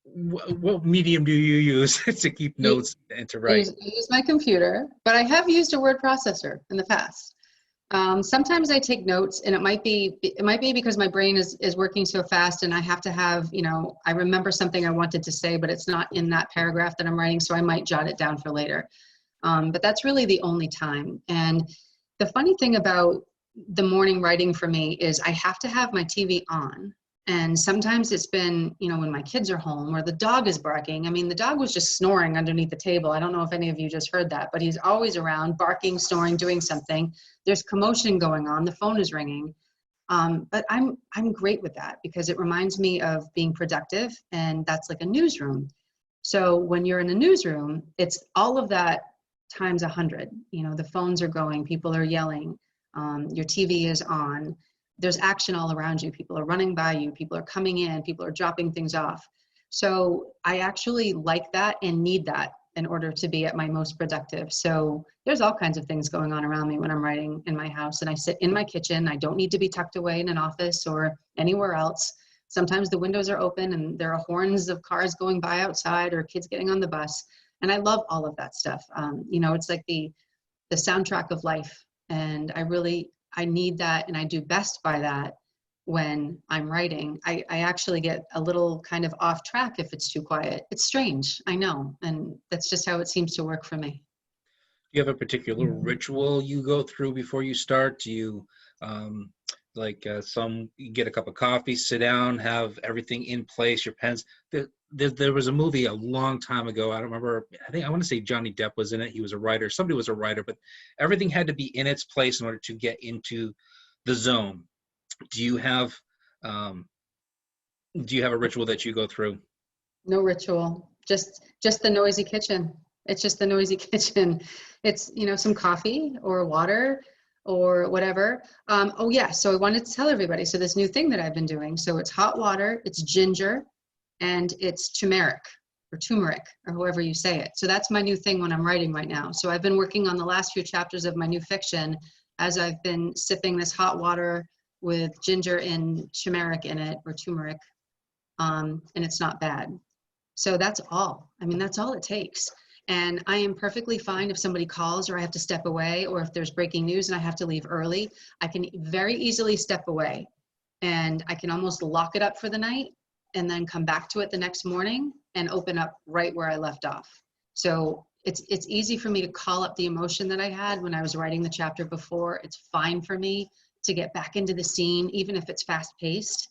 what medium do you use to keep notes and to write? I use my computer, but I have used a word processor in the past. Sometimes I take notes, and it might be because my brain is working so fast, and I have to have, you know, I remember something I wanted to say, but it's not in that paragraph that I'm writing, so I might jot it down for later. But that's really the only time. And the funny thing about the morning writing for me is I have to have my TV on. And sometimes it's been, you know, when my kids are home or the dog is barking. I mean, the dog was just snoring underneath the table. I don't know if any of you just heard that, but he's always around, barking, snoring, doing something. There's commotion going on. The phone is ringing. But I'm great with that because it reminds me of being productive, and that's like a newsroom. So when you're in a newsroom, it's all of that times 100. You know, the phones are going, people are yelling, your TV is on. There's action all around you. People are running by you. People are coming in. People are dropping things off. So I actually like that and need that in order to be at my most productive. So there's all kinds of things going on around me when I'm writing in my house, and I sit in my kitchen. I don't need to be tucked away in an office or anywhere else. Sometimes the windows are open and there are horns of cars going by outside or kids getting on the bus. And I love all of that stuff. You know, it's like the soundtrack of life. And I need that, and I do best by that when I'm writing. I actually get a little kind of off track if it's too quiet. It's strange, I know. And that's just how it seems to work for me. Do you have a particular ritual you go through before you start? Do you, some you get a cup of coffee, sit down, have everything in place, your pens? There was a movie a long time ago. I don't remember. I want to say Johnny Depp was in it. He was a writer. Somebody was a writer, but everything had to be in its place in order to get into the zone. Do you have a ritual that you go through? No ritual, just the noisy kitchen. It's just the noisy kitchen. It's, you know, some coffee or water or whatever. Oh yeah, so I wanted to tell everybody. So this new thing that I've been doing, so it's hot water, it's ginger, and it's turmeric or however you say it. So that's my new thing when I'm writing right now. So I've been working on the last few chapters of my new fiction as I've been sipping this hot water with ginger and turmeric in it, or turmeric, and it's not bad. So that's all. I mean, that's all it takes. And I am perfectly fine if somebody calls or I have to step away, or if there's breaking news and I have to leave early. I can very easily step away, and I can almost lock it up for the night and then come back to it the next morning and open up right where I left off. So it's easy for me to call up the emotion that I had when I was writing the chapter before. It's fine for me to get back into the scene, even if it's fast paced.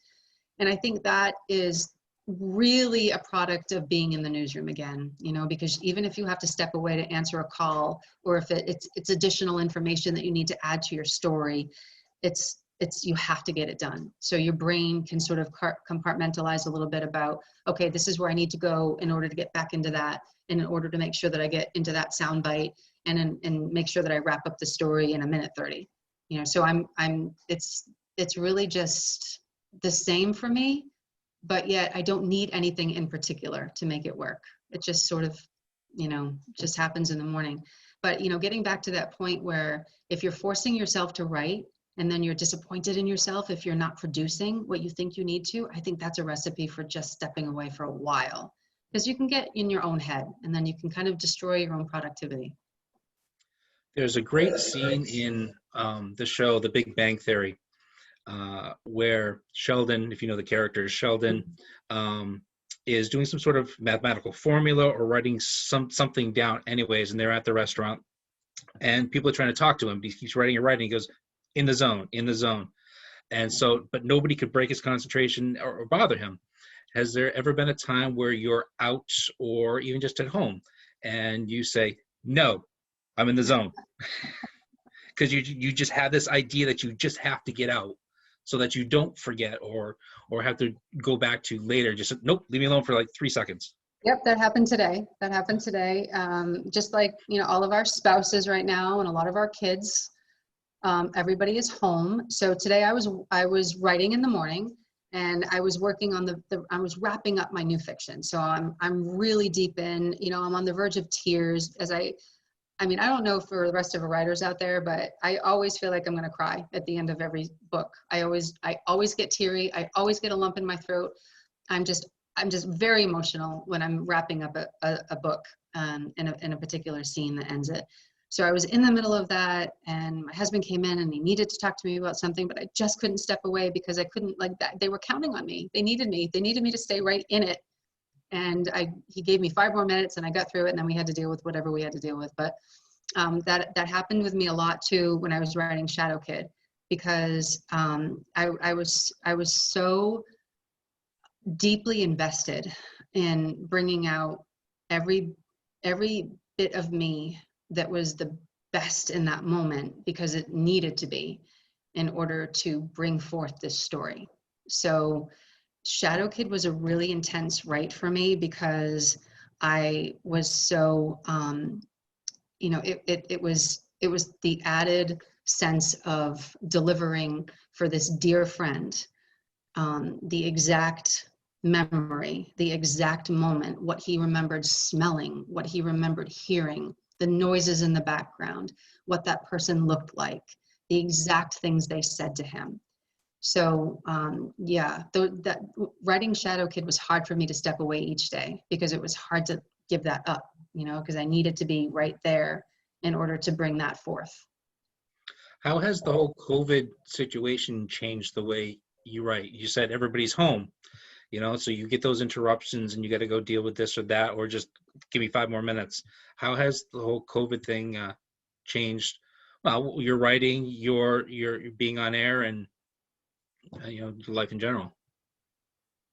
And I think that is really a product of being in the newsroom again, you know, because even if you have to step away to answer a call, or if it's additional information that you need to add to your story, you have to get it done. So your brain can sort of compartmentalize a little bit about, okay, this is where I need to go in order to get back into that, and in order to make sure that I get into that sound bite, and make sure that I wrap up the story in a minute 30. You know, so it's really just the same for me, but yet I don't need anything in particular to make it work. It just sort of, you know, just happens in the morning. But, you know, getting back to that point where if you're forcing yourself to write and then you're disappointed in yourself if you're not producing what you think you need to, I think that's a recipe for just stepping away for a while, because you can get in your own head and then you can kind of destroy your own productivity. There's a great scene in the show, The Big Bang Theory, where Sheldon, if you know the character, Sheldon is doing some sort of mathematical formula or writing something down anyways, and they're at the restaurant and people are trying to talk to him. He keeps writing and writing. He goes, in the zone. And so, but nobody could break his concentration or bother him. Has there ever been a time where you're out or even just at home and you say, no, I'm in the zone? Because you just have this idea that you just have to get out so that you don't forget or have to go back to later. Just, nope, leave me alone for like 3 seconds. Yep, that happened today. Just like, you know, all of our spouses right now and a lot of our kids, everybody is home. So today I was writing in the morning, and I was working on I was wrapping up my new fiction. So I'm really deep in, you know, I'm on the verge of tears as I mean, I don't know for the rest of the writers out there, but I always feel like I'm going to cry at the end of every book. I always get teary. I always get a lump in my throat. I'm just very emotional when I'm wrapping up a book in a particular scene that ends it. So I was in the middle of that, and my husband came in and he needed to talk to me about something, but I just couldn't step away because I couldn't, like that. They were counting on me. They needed me to stay right in it. And he gave me 5 more minutes and I got through it, and then we had to deal with whatever we had to deal with. But that happened with me a lot too when I was writing Shadow Kid, because I was so deeply invested in bringing out every bit of me that was the best in that moment, because it needed to be in order to bring forth this story. So Shadow Kid was a really intense write for me, because I was so, you know, it was the added sense of delivering for this dear friend, the exact memory, the exact moment, what he remembered smelling, what he remembered hearing, the noises in the background, what that person looked like, the exact things they said to him. So yeah, that writing Shadow Kid was hard for me to step away each day, because it was hard to give that up, you know, because I needed to be right there in order to bring that forth. How has the whole COVID situation changed the way you write? You said everybody's home, you know, so you get those interruptions and you got to go deal with this or that, or just give me 5 more minutes. How has the whole COVID thing changed? Well, your writing, your being on air, and you know, life in general.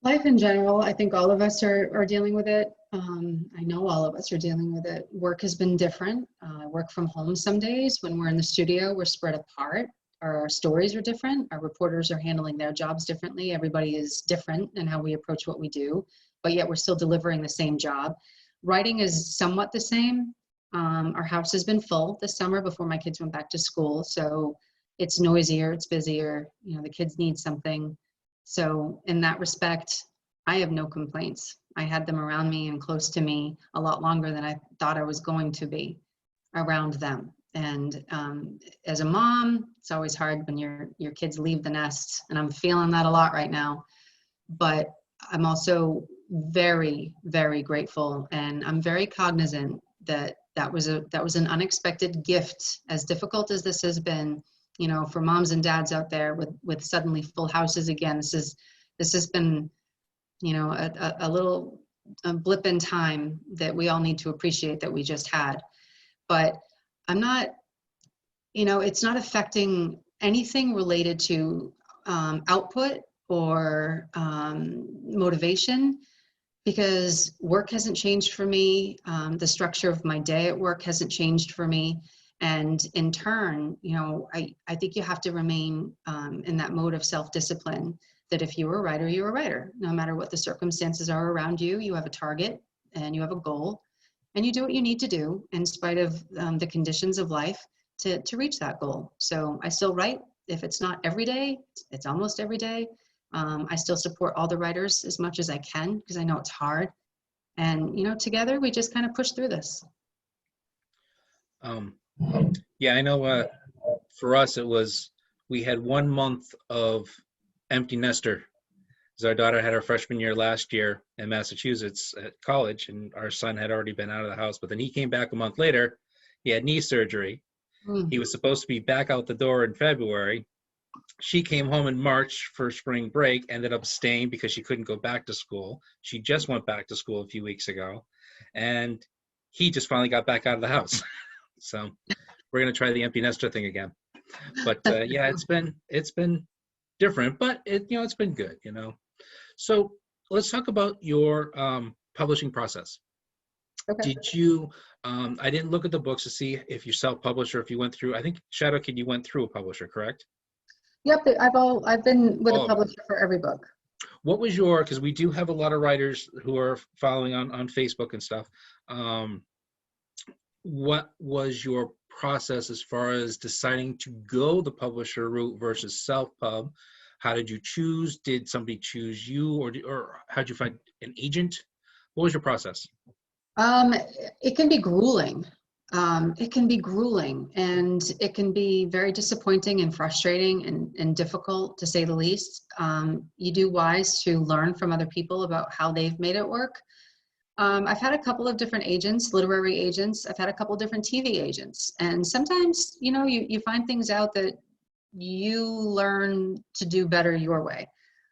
Life in general, I think all of us are dealing with it. I know all of us are dealing with it. Work has been different. I work from home some days. When we're in the studio, we're spread apart. Our stories are different. Our reporters are handling their jobs differently. Everybody is different in how we approach what we do, but yet we're still delivering the same job. Writing is somewhat the same. Our house has been full this summer before my kids went back to school. So it's noisier, it's busier. You know, the kids need something. So in that respect, I have no complaints. I had them around me and close to me a lot longer than I thought I was going to be around them. And as a mom, it's always hard when your kids leave the nest, and I'm feeling that a lot right now. But I'm also very, very grateful, and I'm very cognizant that that was an unexpected gift. As difficult as this has been, you know, for moms and dads out there with suddenly full houses again, this has been, you know, a little blip in time that we all need to appreciate that we just had. But I'm not, you know, it's not affecting anything related to output or motivation, because work hasn't changed for me. The structure of my day at work hasn't changed for me. And in turn, you know, I think you have to remain in that mode of self-discipline, that if you're a writer, you're a writer. No matter what the circumstances are around you, you have a target and you have a goal, and you do what you need to do in spite of the conditions of life to reach that goal. So I still write. If it's not every day, it's almost every day. I still support all the writers as much as I can, because I know it's hard. And, you know, together we just kind of push through this. Yeah, I know for us, we had 1 month of empty nester, because our daughter had her freshman year last year in Massachusetts at college, and our son had already been out of the house, but then he came back a month later. He had knee surgery. He was supposed to be back out the door in February. She came home in March for spring break, ended up staying because she couldn't go back to school. She just went back to school a few weeks ago, and he just finally got back out of the house. So we're going to try the empty nester thing again. But yeah, it's been different, but it's been good, you know. So let's talk about your publishing process. Okay. Did you, I didn't look at the books to see if you self-published or if you went through, I think Shadow Kid, you went through a publisher, correct? Yep, I've been with a publisher for every book. What was because we do have a lot of writers who are following on Facebook and stuff. What was your process as far as deciding to go the publisher route versus self-pub? How did you choose? Did somebody choose you, or how'd you find an agent? What was your process? It can be grueling. It can be grueling, and it can be very disappointing and frustrating and difficult, to say the least. You do wise to learn from other people about how they've made it work. I've had a couple of different agents, literary agents. I've had a couple of different TV agents, and sometimes, you know, you find things out that you learn to do better your way.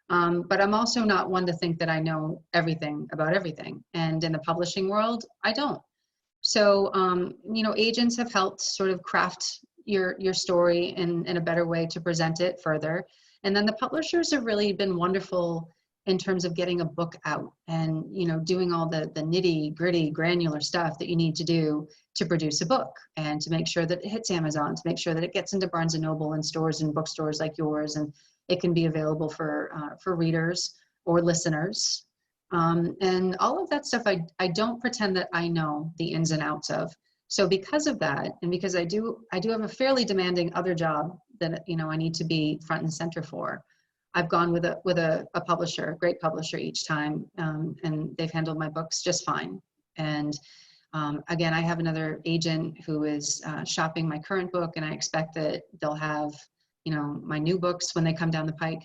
But I'm also not one to think that I know everything about everything. And in the publishing world, I don't. So, you know, agents have helped sort of craft your story in a better way to present it further. And then the publishers have really been wonderful in terms of getting a book out and, you know, doing all the nitty gritty granular stuff that you need to do to produce a book, and to make sure that it hits Amazon, to make sure that it gets into Barnes and Noble and stores and bookstores like yours, and it can be available for readers or listeners. And all of that stuff, I don't pretend that I know the ins and outs of. So because of that, and because I do have a fairly demanding other job that, you know, I need to be front and center for, I've gone with a publisher, a great publisher each time, and they've handled my books just fine. And again, I have another agent who is shopping my current book, and I expect that they'll have, you know, my new books when they come down the pike.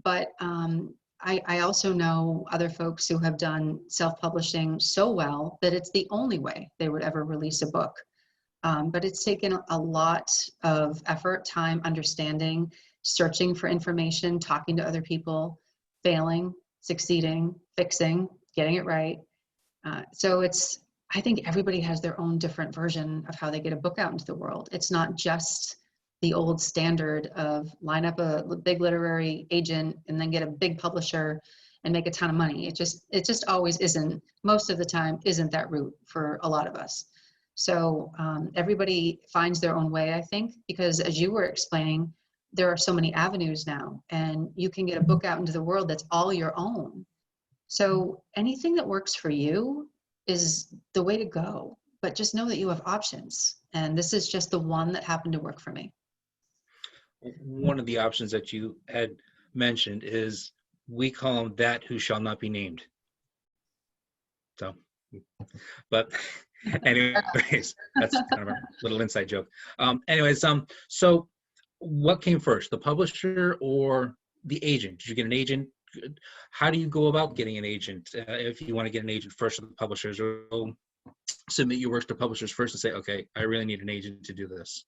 But I also know other folks who have done self-publishing so well that it's the only way they would ever release a book. But it's taken a lot of effort, time, understanding, searching for information, talking to other people, failing, succeeding, fixing, getting it right. So I think everybody has their own different version of how they get a book out into the world. It's not just the old standard of line up a big literary agent and then get a big publisher and make a ton of money. It just always isn't, most of the time, isn't that route for a lot of us. So everybody finds their own way, I think, because as you were explaining, there are so many avenues now, and you can get a book out into the world that's all your own. So anything that works for you is the way to go, but just know that you have options. And this is just the one that happened to work for me. One of the options that you had mentioned is we call them that who shall not be named. So, but anyways, that's kind of a little inside joke. So what came first, the publisher or the agent? Did you get an agent? How do you go about getting an agent? If you want to get an agent first, or the publishers, or submit your works to publishers first and say, okay, I really need an agent to do this.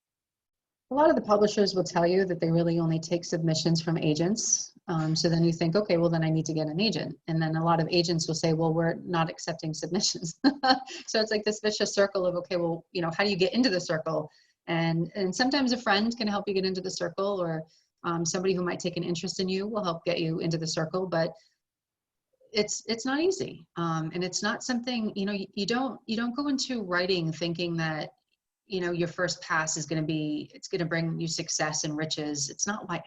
A lot of the publishers will tell you that they really only take submissions from agents. So then you think, okay, well then I need to get an agent. And then a lot of agents will say, well, we're not accepting submissions. So it's like this vicious circle of, okay, well, you know, how do you get into the circle? And sometimes a friend can help you get into the circle, or somebody who might take an interest in you will help get you into the circle, but it's not easy. And it's not something, you know, you don't go into writing thinking that, you know, your first pass is it's going to bring you success and riches. It's not why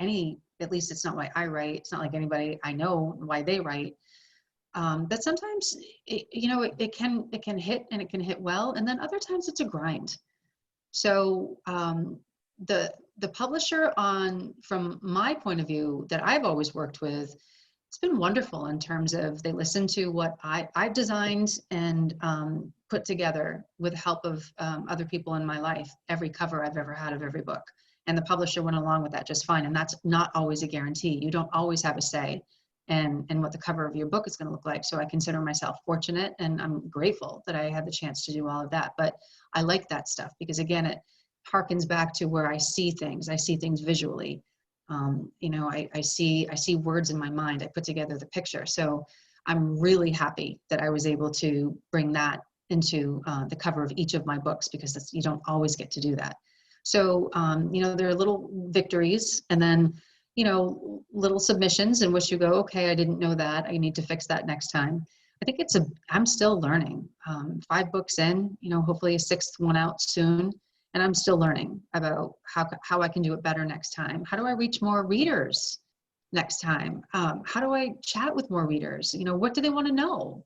at least it's not why I write. It's not like anybody I know why they write. But sometimes, it can hit, and it can hit well. And then other times it's a grind. So the publisher from my point of view that I've always worked with, it's been wonderful in terms of they listen to what I've designed and put together with the help of other people in my life, every cover I've ever had of every book. And the publisher went along with that just fine. And that's not always a guarantee. You don't always have a say in what the cover of your book is going to look like. So I consider myself fortunate, and I'm grateful that I had the chance to do all of that. But I like that stuff because, again, it harkens back to where I see things. I see things visually. I see words in my mind. I put together the picture. So I'm really happy that I was able to bring that into the cover of each of my books, because you don't always get to do that. So, there are little victories, and then, little submissions in which you go, okay, I didn't know that. I need to fix that next time. I think I'm still learning. 5 books in, hopefully a 6th one out soon. And I'm still learning about how I can do it better next time. How do I reach more readers next time? How do I chat with more readers? What do they want to know?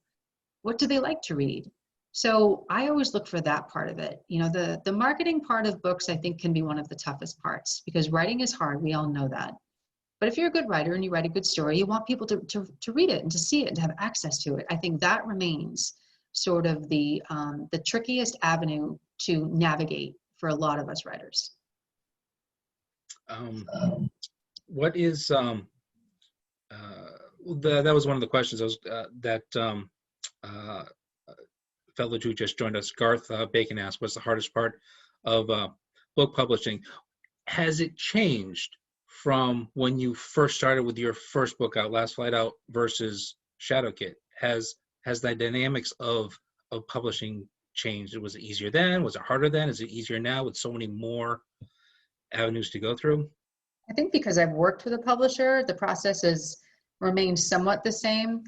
What do they like to read? So I always look for that part of it. The marketing part of books, I think, can be one of the toughest parts, because writing is hard. We all know that. But if you're a good writer and you write a good story, you want people to read it and to see it and to have access to it. I think that remains sort of the trickiest avenue to navigate for a lot of us writers. What is that was one of the questions that fellow who just joined us, Garth Bacon, asked, what's the hardest part of book publishing? Has it changed from when you first started with your first book out, Last Flight Out, versus Shadow Kit? Has the dynamics of publishing changed? Was it easier then? Was it harder then? Is it easier now with so many more avenues to go through? I think because I've worked with a publisher, the process has remained somewhat the same.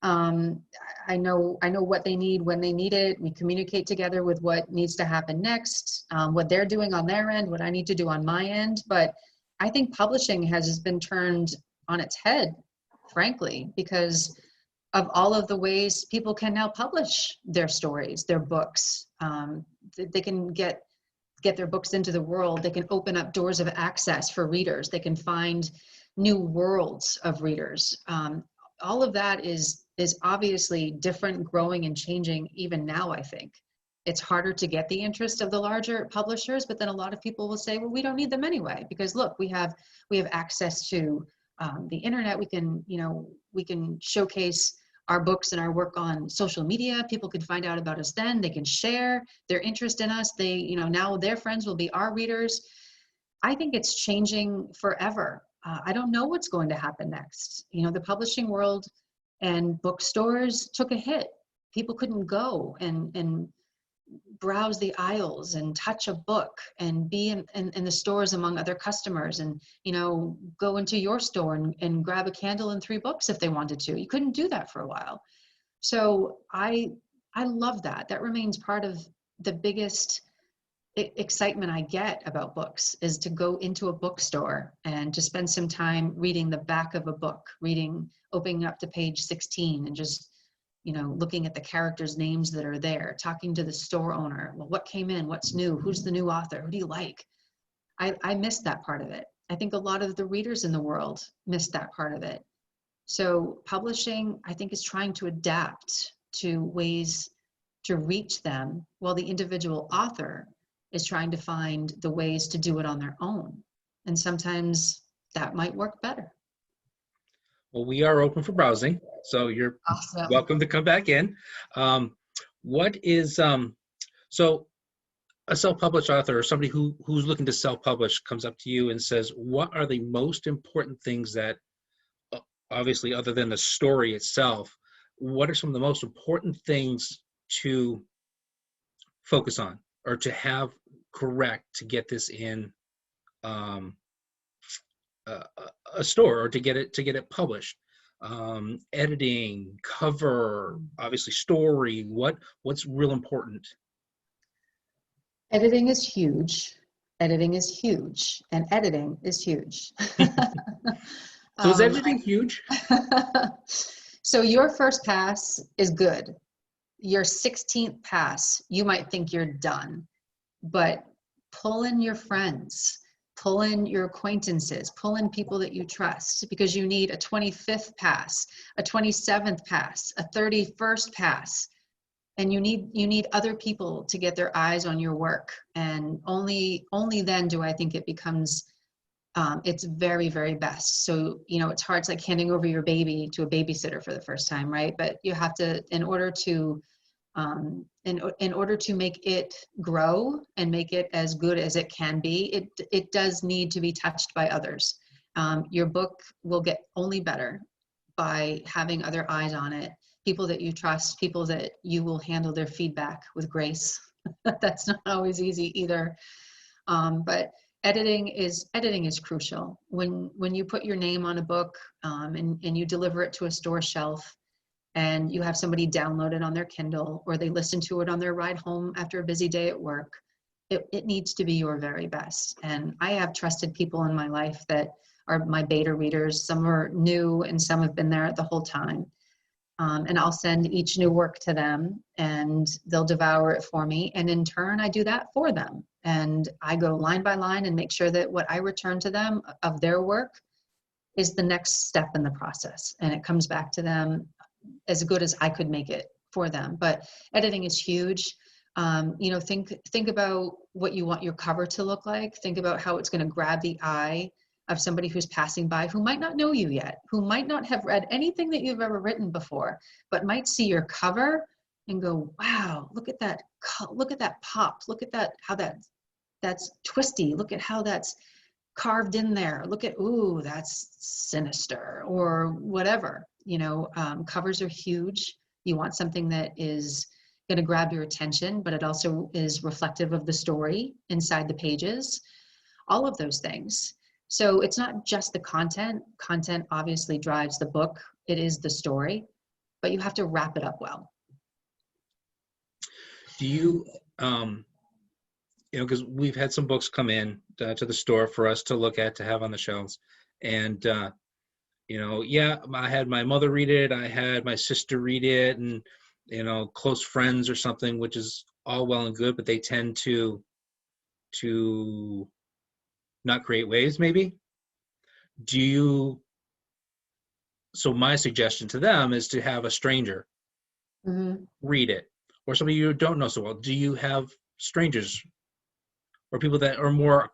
I know what they need when they need it. We communicate together with what needs to happen next, what they're doing on their end, what I need to do on my end. But I think publishing has been turned on its head, frankly, because of all of the ways people can now publish their stories, their books. They can get their books into the world. They can open up doors of access for readers. They can find new worlds of readers. All of that is obviously different, growing and changing even now, I think. It's harder to get the interest of the larger publishers, but then a lot of people will say, well, we don't need them anyway, because look, we have access to the internet. We can showcase our books and our work on social media. People can find out about us then. They can share their interest in us. They, now their friends will be our readers. I think it's changing forever. I don't know what's going to happen next. The publishing world and bookstores took a hit. People couldn't go and browse the aisles and touch a book and be in the stores among other customers and, go into your store and grab a candle and 3 books if they wanted to. You couldn't do that for a while. So I love that. That remains part of the biggest excitement I get about books, is to go into a bookstore and to spend some time reading the back of a book, opening up to page 16 and just, looking at the characters' names that are there, talking to the store owner. Well, what came in? What's new? Who's the new author? Who do you like? I missed that part of it. I think a lot of the readers in the world missed that part of it. So publishing, I think, is trying to adapt to ways to reach them, while the individual author is trying to find the ways to do it on their own. And sometimes that might work better. Well, we are open for browsing, so you're Awesome. welcome to come back in. What is, so a self-published author or somebody who's looking to self-publish comes up to you and says, what are the most important things that, obviously other than the story itself, what are some of the most important things to focus on or to have correct to get this in a store, or to get it published? Editing, cover, obviously story, what's real important? Editing is huge. And editing is huge. So is editing huge? So your first pass is good. Your 16th pass, you might think you're done, but pull in your friends, pull in your acquaintances, pull in people that you trust, because you need a 25th pass, a 27th pass, a 31st pass. And you need other people to get their eyes on your work. And only then do I think it becomes its very, very best. So, it's hard. It's like handing over your baby to a babysitter for the first time, right? But you have to, in order to make it grow and make it as good as it can be, it does need to be touched by others. Your book will get only better by having other eyes on it, people that you trust, people that you will handle their feedback with grace. That's not always easy either. But editing is crucial. When you put your name on a book and you deliver it to a store shelf, and you have somebody download it on their Kindle, or they listen to it on their ride home after a busy day at work, it needs to be your very best. And I have trusted people in my life that are my beta readers. Some are new and some have been there the whole time. And I'll send each new work to them and they'll devour it for me. And in turn, I do that for them. And I go line by line and make sure that what I return to them of their work is the next step in the process. And it comes back to them as good as I could make it for them. But editing is huge. Think about what you want your cover to look like. Think about how it's going to grab the eye of somebody who's passing by, who might not know you yet, who might not have read anything that you've ever written before, but might see your cover and go, wow, look at that pop, look at that, how that's twisty, look at how that's carved in there, look at, ooh, that's sinister, or whatever. Covers are huge. You want something that is going to grab your attention, but it also is reflective of the story inside the pages, all of those things. So it's not just the content. Content obviously drives the book. It is the story, but you have to wrap it up well. Do you, because we've had some books come in to the store for us to look at, to have on the shelves. And, I had my mother read it. I had my sister read it, and, close friends or something, which is all well and good, but they tend to not create waves, maybe. do you, so my suggestion to them is to have a stranger read it, or somebody you don't know so well. Do you have strangers or people that are more,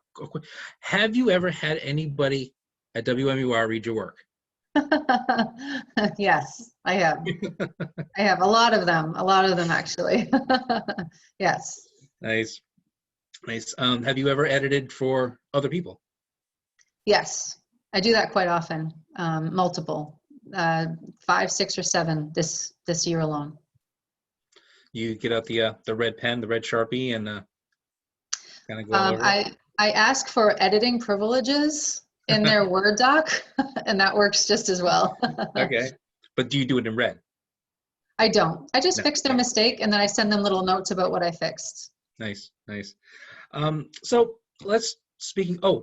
have you ever had anybody at WMUR read your work? Yes, I have. I have a lot of them actually. Yes. Nice. Nice. Have you ever edited for other people? Yes, I do that quite often. Multiple, 5, 6, or 7 this year alone. You get out the red pen, the red Sharpie, and kind of go all over it? I ask for editing privileges in their Word doc, and that works just as well. Okay. But do you do it in red? I don't. I just No. fix their mistake, and then I send them little notes about what I fixed. Nice, nice. So let's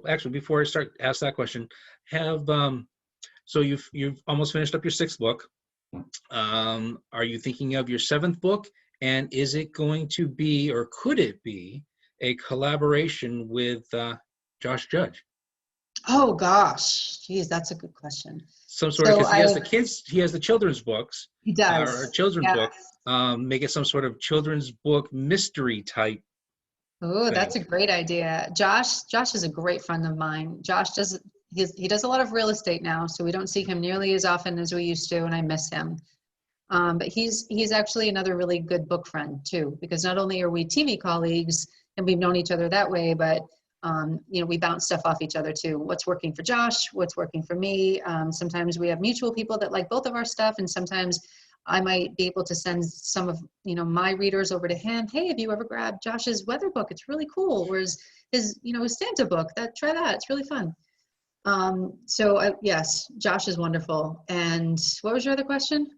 actually, before I ask that question, so you've almost finished up your 6th book. Are you thinking of your 7th book? And is it going to be, or could it be, a collaboration with Josh Judge? Oh gosh, geez, that's a good question. Some sort of, because he has the children's books. He does. Or a children's book. Make it some sort of children's book mystery type. Oh, that's a great idea. Josh is a great friend of mine. Josh he does a lot of real estate now, so we don't see him nearly as often as we used to, and I miss him. But he's actually another really good book friend too, because not only are we TV colleagues and we've known each other that way, but we bounce stuff off each other too. What's working for Josh, what's working for me. Sometimes we have mutual people that like both of our stuff, and sometimes I might be able to send some of my readers over to him. Hey, have you ever grabbed Josh's weather book? It's really cool. Whereas his Santa book, try that. It's really fun. Yes, Josh is wonderful. And what was your other question?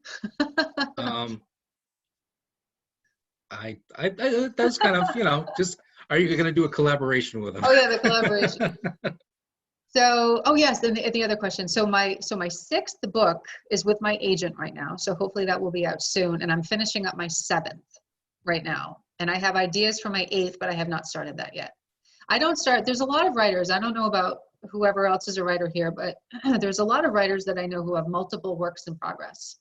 That's kind of, just, are you going to do a collaboration with him? Oh yeah, the collaboration. So, yes, then the other question. So my 6th book is with my agent right now. So hopefully that will be out soon. And I'm finishing up my 7th right now. And I have ideas for my 8th, but I have not started that yet. There's a lot of writers. I don't know about whoever else is a writer here, but there's a lot of writers that I know who have multiple works in progress.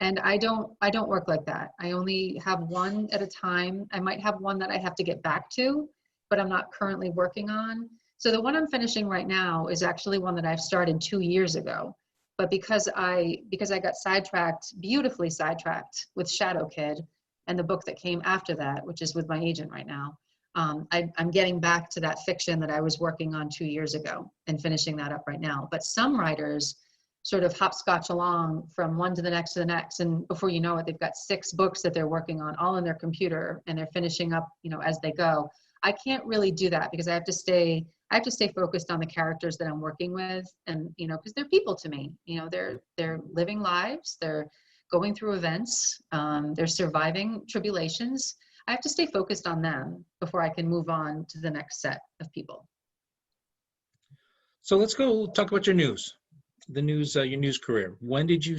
And I don't work like that. I only have one at a time. I might have one that I have to get back to, but I'm not currently working on. So the one I'm finishing right now is actually one that I've started 2 years ago. But because I got beautifully sidetracked with Shadow Kid and the book that came after that, which is with my agent right now, I'm getting back to that fiction that I was working on 2 years ago and finishing that up right now. But some writers sort of hopscotch along from one to the next to the next, and before you know it, they've got 6 books that they're working on, all in their computer, and they're finishing up, as they go. I can't really do that because I have to stay focused on the characters that I'm working with, and because they're people to me. They're living lives, they're going through events, they're surviving tribulations. I have to stay focused on them before I can move on to the next set of people. So let's go talk about your news. Your news career. When did you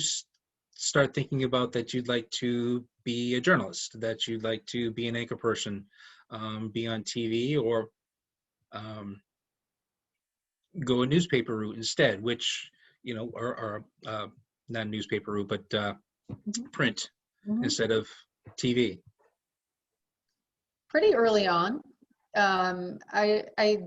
start thinking about that you'd like to be a journalist, that you'd like to be an anchor person, be on TV, or go a newspaper route instead, which, or not newspaper route, but print instead of TV? Pretty early on. I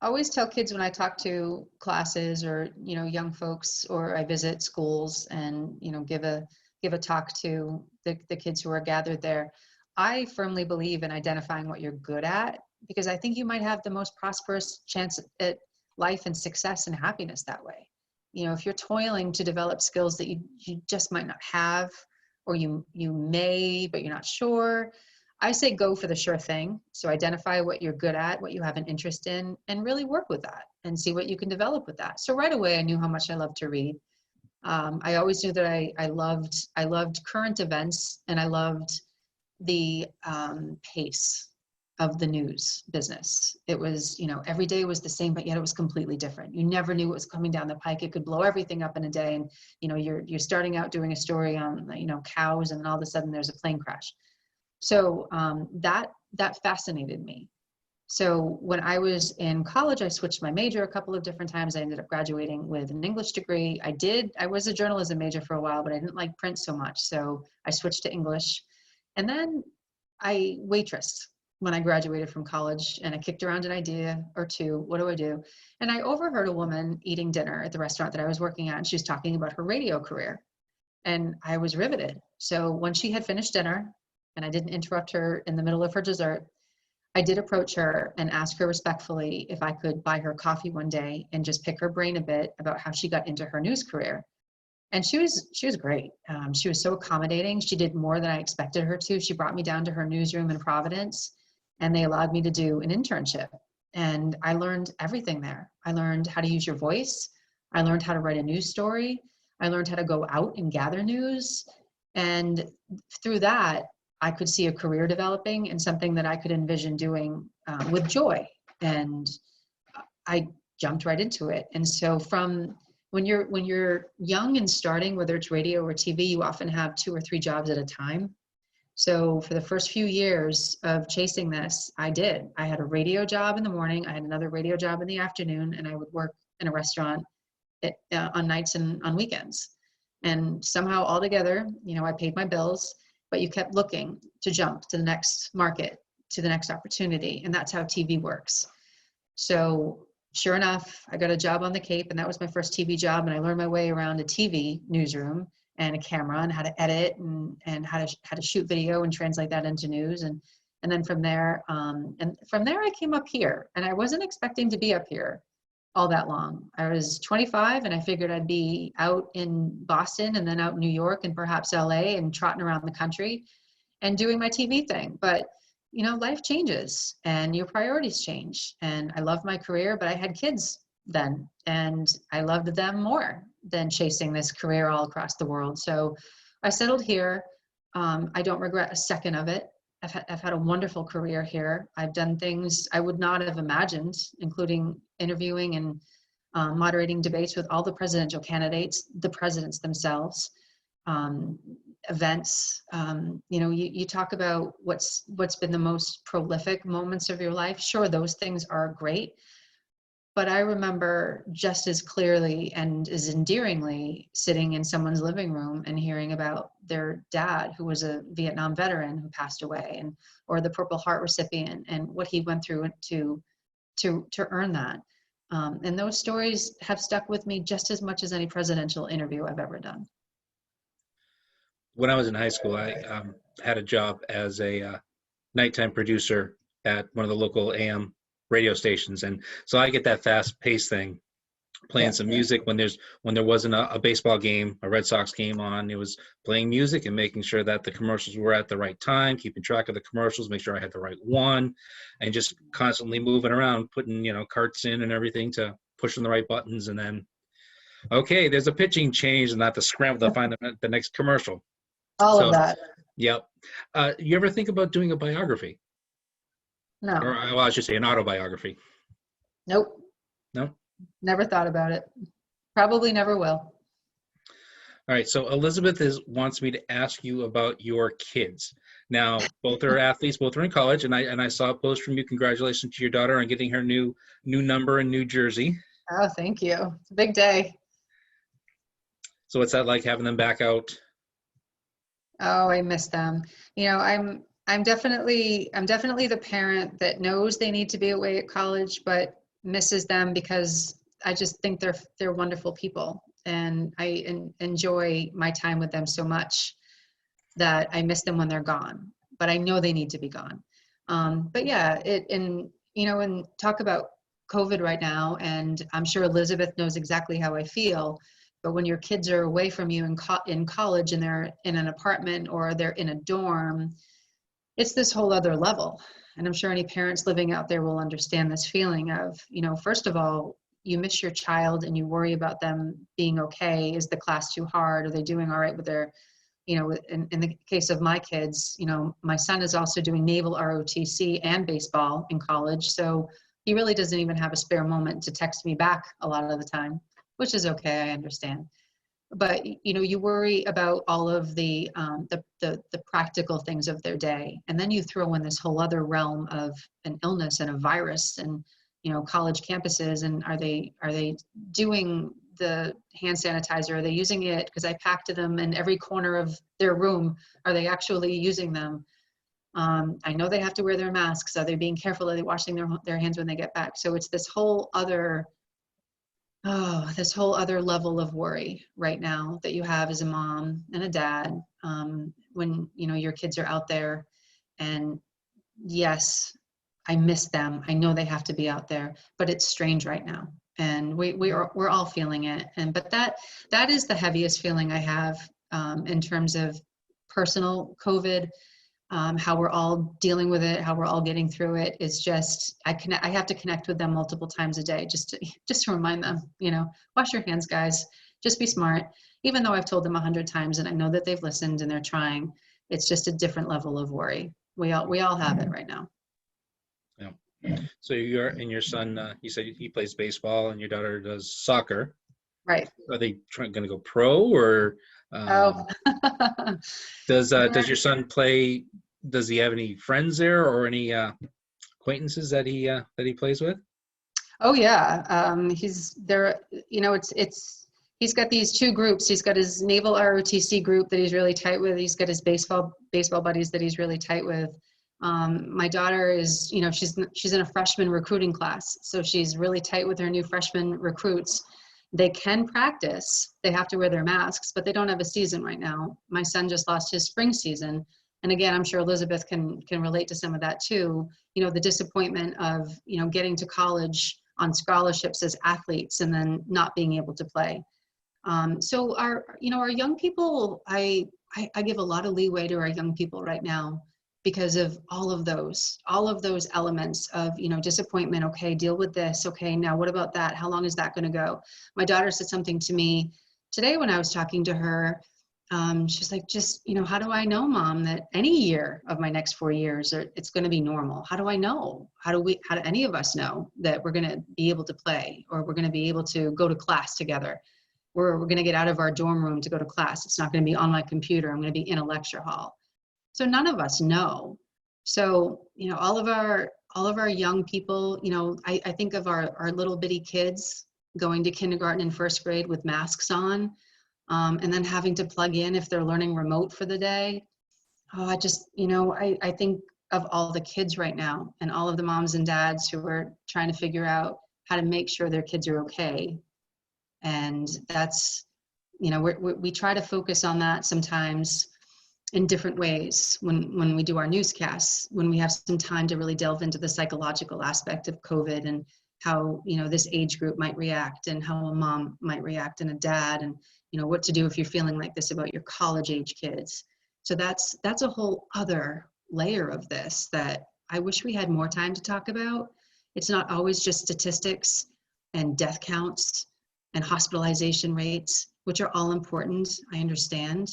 always tell kids when I talk to classes or, young folks, or I visit schools and, give a talk to the kids who are gathered there. I firmly believe in identifying what you're good at, because I think you might have the most prosperous chance at life and success and happiness that way. If you're toiling to develop skills that you just might not have, or you may, but you're not sure, I say go for the sure thing. So identify what you're good at, what you have an interest in, and really work with that and see what you can develop with that. So right away, I knew how much I loved to read. I always knew that I loved current events, and I loved the pace of the news business. It was, every day was the same, but yet it was completely different. You never knew what was coming down the pike. It could blow everything up in a day. And, you're starting out doing a story on, cows, and then all of a sudden there's a plane crash. So that fascinated me. So when I was in college, I switched my major a couple of different times. I ended up graduating with an English degree. I was a journalism major for a while, but I didn't like print so much. So I switched to English. And then I waitressed when I graduated from college, and I kicked around an idea or two. What do I do? And I overheard a woman eating dinner at the restaurant that I was working at, and she was talking about her radio career. And I was riveted. So when she had finished dinner, and I didn't interrupt her in the middle of her dessert, I did approach her and ask her respectfully if I could buy her coffee one day and just pick her brain a bit about how she got into her news career. And she was great. She was so accommodating. She did more than I expected her to. She brought me down to her newsroom in Providence, and they allowed me to do an internship. And I learned everything there. I learned how to use your voice. I learned how to write a news story. I learned how to go out and gather news. And through that, I could see a career developing and something that I could envision doing with joy. And I jumped right into it. And so from when you're young and starting, whether it's radio or TV, you often have 2 or 3 jobs at a time. So for the first few years of chasing this, I had a radio job in the morning. I had another radio job in the afternoon, and I would work in a restaurant on nights and on weekends. And somehow all together, I paid my bills, but you kept looking to jump to the next market, to the next opportunity. And that's how TV works. So sure enough, I got a job on the Cape, and that was my first TV job. And I learned my way around a TV newsroom and a camera and how to edit and how to shoot video and translate that into news. And then from there, I came up here, and I wasn't expecting to be up here all that long. I was 25, and I figured I'd be out in Boston and then out in New York and perhaps LA and trotting around the country and doing my TV thing. But life changes and your priorities change. And I loved my career, but I had kids then, and I loved them more than chasing this career all across the world. So I settled here. I don't regret a second of it. I've had a wonderful career here. I've done things I would not have imagined, including interviewing and moderating debates with all the presidential candidates, the presidents themselves, events. You talk about what's been the most prolific moments of your life. Sure, those things are great. But I remember just as clearly and as endearingly sitting in someone's living room and hearing about their dad, who was a Vietnam veteran who passed away, or the Purple Heart recipient, and what he went through to earn that. And those stories have stuck with me just as much as any presidential interview I've ever done. When I was in high school, I had a job as a nighttime producer at one of the local AM radio stations, and so I get that fast-paced thing, playing some music when there wasn't a baseball game, a Red Sox game on. It was playing music and making sure that the commercials were at the right time, keeping track of the commercials, make sure I had the right one, and just constantly moving around, putting carts in and everything to pushing the right buttons, and then okay, there's a pitching change, and not to scramble to find the next commercial. All of that. Yep. You ever think about doing a biography? No. Or well, I should say an autobiography. Nope. No? Never thought about it. Probably never will. All right, so Elizabeth wants me to ask you about your kids. Now, both are athletes, both are in college, and I saw a post from you. Congratulations to your daughter on getting her new number in New Jersey. Oh, thank you. It's a big day. So what's that like, having them back out? Oh, I miss them. I'm definitely the parent that knows they need to be away at college, but misses them because I just think they're wonderful people, and I enjoy my time with them so much that I miss them when they're gone. But I know they need to be gone. But yeah, and talk about COVID right now, and I'm sure Elizabeth knows exactly how I feel. But when your kids are away from you in college and they're in an apartment or they're in a dorm, it's this whole other level. And I'm sure any parents living out there will understand this feeling of, first of all, you miss your child and you worry about them being okay. Is the class too hard? Are they doing all right with their, in the case of my kids, my son is also doing naval ROTC and baseball in college. So he really doesn't even have a spare moment to text me back a lot of the time, which is okay, I understand. but you worry about all of the practical things of their day, and then you throw in this whole other realm of an illness and a virus, and college campuses, and are they doing the hand sanitizer? Are they using it because I packed them in every corner of their room? Are they actually using them? I know they have to wear their masks. Are they being careful? Are they washing their hands when they get back? So it's this whole other level of worry right now that you have as a mom and a dad, when your kids are out there. And yes, I miss them. I know they have to be out there, but it's strange right now, and we're all feeling it. But that is the heaviest feeling I have, in terms of personal COVID. How we're all dealing with it, how we're all getting through it. Is just, I have to connect with them multiple times a day just to remind them, wash your hands, guys, just be smart. Even though I've told them 100 times, and I know that they've listened and they're trying, it's just a different level of worry. We all have it right now. Yeah. So your son, you said he plays baseball and your daughter does soccer. Right. Are they going to go pro, or does your son play? Does he have any friends there, or any acquaintances that he plays with? Oh yeah, he's there. He's got these two groups. He's got his Naval ROTC group that he's really tight with. He's got his baseball buddies that he's really tight with. My daughter is, she's in a freshman recruiting class, so she's really tight with her new freshman recruits. They can practice. They have to wear their masks, but they don't have a season right now. My son just lost his spring season. And again, I'm sure Elizabeth can relate to some of that too. The disappointment of, getting to college on scholarships as athletes and then not being able to play. So our young people, I give a lot of leeway to our young people right now because of all of those elements of, disappointment. Okay, deal with this. Okay, now what about that? How long is that going to go? My daughter said something to me today when I was talking to her. She's like, how do I know, Mom, that any year of my next 4 years, it's going to be normal? How do I know? How do any of us know that we're going to be able to play, or we're going to be able to go to class together? We're going to get out of our dorm room to go to class. It's not going to be on my computer. I'm going to be in a lecture hall. So none of us know. So, all of our young people, I think of our little bitty kids going to kindergarten and first grade with masks on, and then having to plug in if they're learning remote for the day. I think of all the kids right now and all of the moms and dads who are trying to figure out how to make sure their kids are okay. And that's, we try to focus on that sometimes in different ways when we do our newscasts, when we have some time to really delve into the psychological aspect of COVID and how, this age group might react, and how a mom might react, and a dad, and, what to do if you're feeling like this about your college age kids. So that's a whole other layer of this that I wish we had more time to talk about. It's not always just statistics and death counts and hospitalization rates, which are all important, I understand.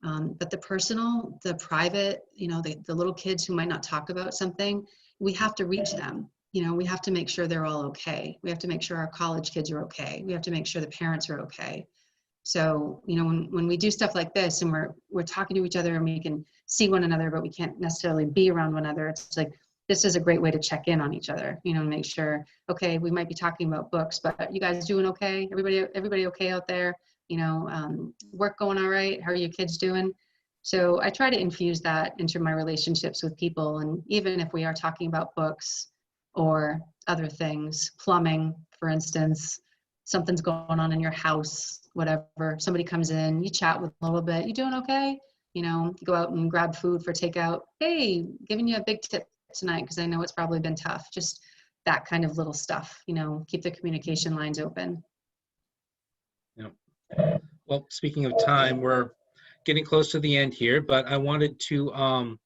But the personal, the private, the little kids who might not talk about something, we have to reach them. We have to make sure they're all okay. We have to make sure our college kids are okay. We have to make sure the parents are okay. So, when we do stuff like this and we're talking to each other and we can see one another, but we can't necessarily be around one another, it's like, this is a great way to check in on each other, make sure, okay, we might be talking about books, but you guys doing okay? Everybody okay out there? Work going all right? How are your kids doing? So I try to infuse that into my relationships with people. And even if we are talking about books or other things, plumbing, for instance, something's going on in your house, whatever, somebody comes in, you chat with a little bit, you doing okay? You go out and grab food for takeout. Hey, giving you a big tip tonight because I know it's probably been tough. Just that kind of little stuff, keep the communication lines open. Yeah. Well, speaking of time, we're getting close to the end here, but I wanted to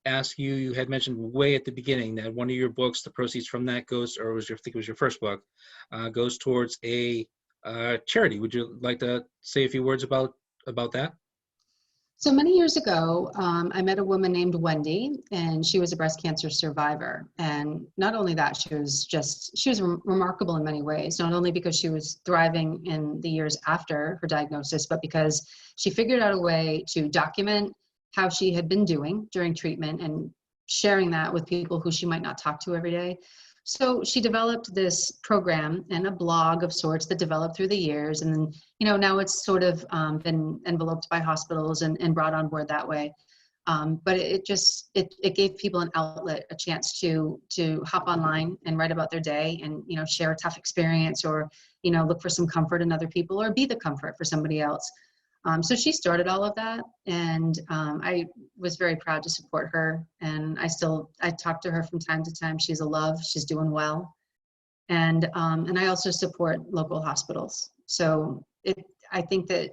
ask you, you had mentioned way at the beginning that one of your books, the proceeds from that goes, or I think it was your first book, goes towards a charity. Would you like to say a few words about that? So many years ago, I met a woman named Wendy, and she was a breast cancer survivor. And not only that, she was remarkable in many ways, not only because she was thriving in the years after her diagnosis, but because she figured out a way to document how she had been doing during treatment and sharing that with people who she might not talk to every day. So she developed this program and a blog of sorts that developed through the years. And then, now it's sort of been enveloped by hospitals and brought on board that way. But it gave people an outlet, a chance to hop online and write about their day and, share a tough experience or, look for some comfort in other people or be the comfort for somebody else. So she started all of that, and I was very proud to support her. And I talk to her from time to time. She's a love. She's doing well, and I also support local hospitals. So I think that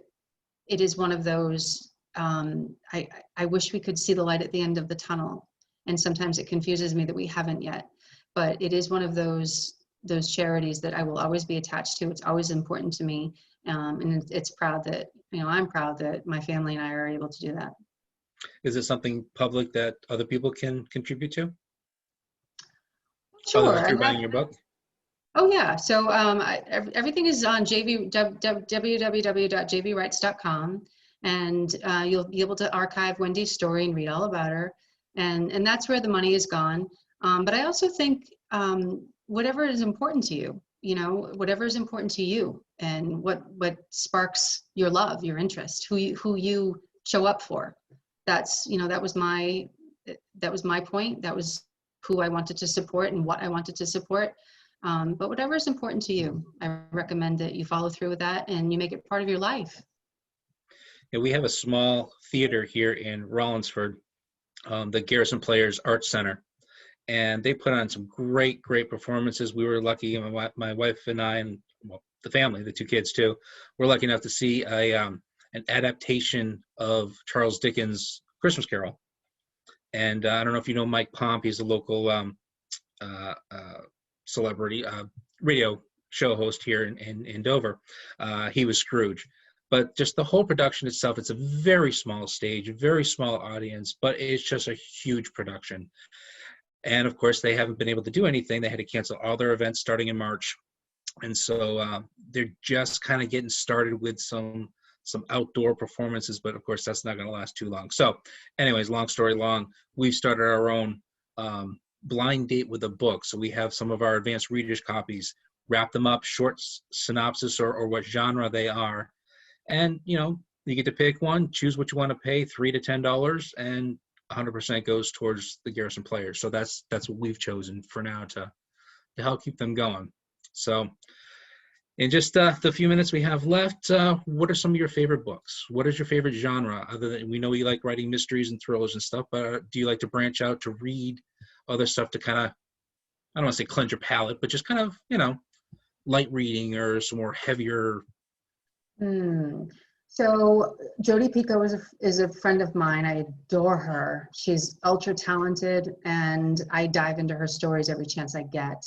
it is one of those. I wish we could see the light at the end of the tunnel, and sometimes it confuses me that we haven't yet. But it is one of those charities that I will always be attached to. It's always important to me, and it's proud that. I'm proud that my family and I are able to do that. Is it something public that other people can contribute to? Sure. Other than buying your book? Oh yeah. So everything is on www.jvwrites.com, and you'll be able to archive Wendy's story and read all about her, and that's where the money is gone. But I also think whatever is important to you. Whatever is important to you and what sparks your love, your interest, who you show up for. That was my point. That was who I wanted to support and what I wanted to support. But whatever is important to you, I recommend that you follow through with that and you make it part of your life. Yeah, we have a small theater here in Rollinsford, the Garrison Players Arts Center. And they put on some great performances. We were lucky, my wife and I, and the family, the two kids too, were lucky enough to see an adaptation of Charles Dickens' Christmas Carol. And I don't know if you know Mike Pomp. He's a local celebrity radio show host here in Dover. He was Scrooge. But just the whole production itself, it's a very small stage, a very small audience, but it's just a huge production. And of course, they haven't been able to do anything. They had to cancel all their events starting in March. And so they're just kind of getting started with some outdoor performances, but of course, that's not going to last too long. So anyways, long story long, we've started our own blind date with a book. So we have some of our advanced readers copies, wrap them up, short synopsis or what genre they are. And, you get to pick one, choose what you want to pay, $3 to $10, and 100% goes towards the Garrison Players. So that's what we've chosen for now to help keep them going. So in just the few minutes we have left, what are some of your favorite books? What is your favorite genre? Other than, we know you like writing mysteries and thrillers and stuff, but do you like to branch out to read other stuff to kind of, I don't want to say cleanse your palate, but just kind of, light reading or some more heavier? So Jodi Picoult is a friend of mine. I adore her. She's ultra talented, and I dive into her stories every chance I get.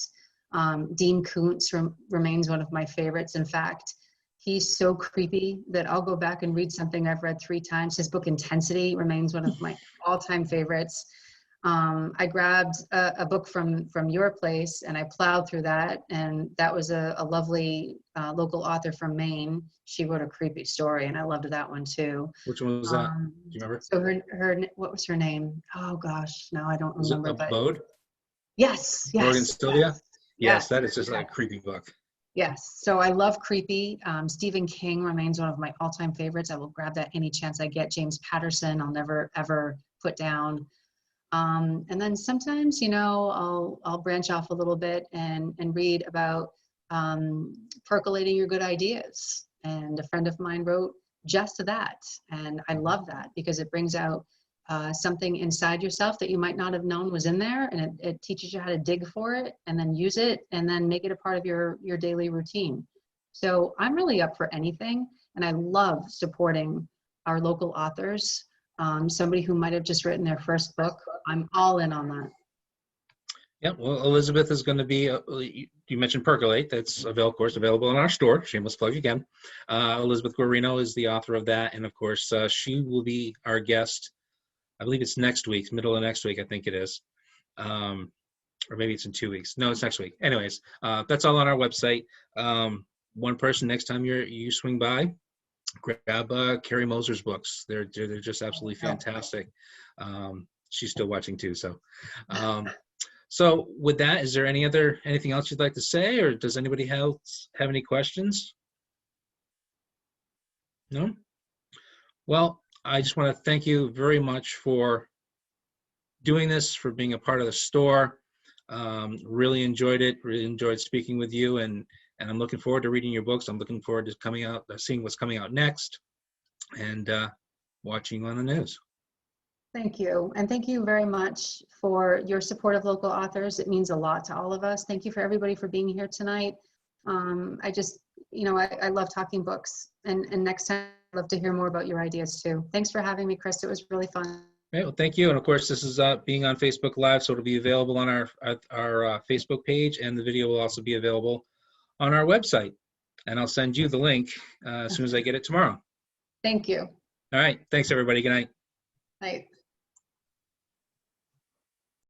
Dean Koontz remains one of my favorites. In fact, he's so creepy that I'll go back and read something I've read 3 times. His book Intensity remains one of my all-time favorites. I grabbed a book from your place and I plowed through that, and that was a lovely local author from Maine. She wrote a creepy story and I loved that one too. Which one was that? Do you remember? So her what was her name? Oh gosh, no, I don't remember. Was it Abode? Yes. Morgan Sylvia? Yes, that is just like a creepy book. Yes, so I love creepy. Stephen King remains one of my all-time favorites. I will grab that any chance I get. James Patterson, I'll never ever put down. And then sometimes, I'll branch off a little bit and read about percolating your good ideas. And a friend of mine wrote just that. And I love that because it brings out something inside yourself that you might not have known was in there. And it teaches you how to dig for it and then use it and then make it a part of your daily routine. So I'm really up for anything. And I love supporting our local authors. Somebody who might have just written their first book, I'm all in on that. Yeah, well, Elizabeth is going to be, you mentioned Percolate, that's of course available in our store, shameless plug again. Elizabeth Guarino is the author of that, and of course she will be our guest, I believe it's next week, middle of next week, I think it is. Or maybe it's in 2 weeks. No, it's next week. Anyways, that's all on our website. One person, next time you swing by, grab Carrie Moser's books. They're just absolutely fantastic. She's still watching too, so. So with that, is there anything else you'd like to say, or does anybody else have any questions? No? Well, I just want to thank you very much for doing this, for being a part of the store. Really enjoyed it, really enjoyed speaking with you, and I'm looking forward to reading your books. I'm looking forward to seeing what's coming out next, and watching you on the news. Thank you. And thank you very much for your support of local authors. It means a lot to all of us. Thank you for everybody for being here tonight. I just, I love talking books, and next time I'd love to hear more about your ideas too. Thanks for having me, Chris. It was really fun. Right, well, thank you. And of course, this is being on Facebook Live, so it'll be available on our Facebook page, and the video will also be available on our website. And I'll send you the link as soon as I get it tomorrow. Thank you. All right. Thanks, everybody. Good night. Night.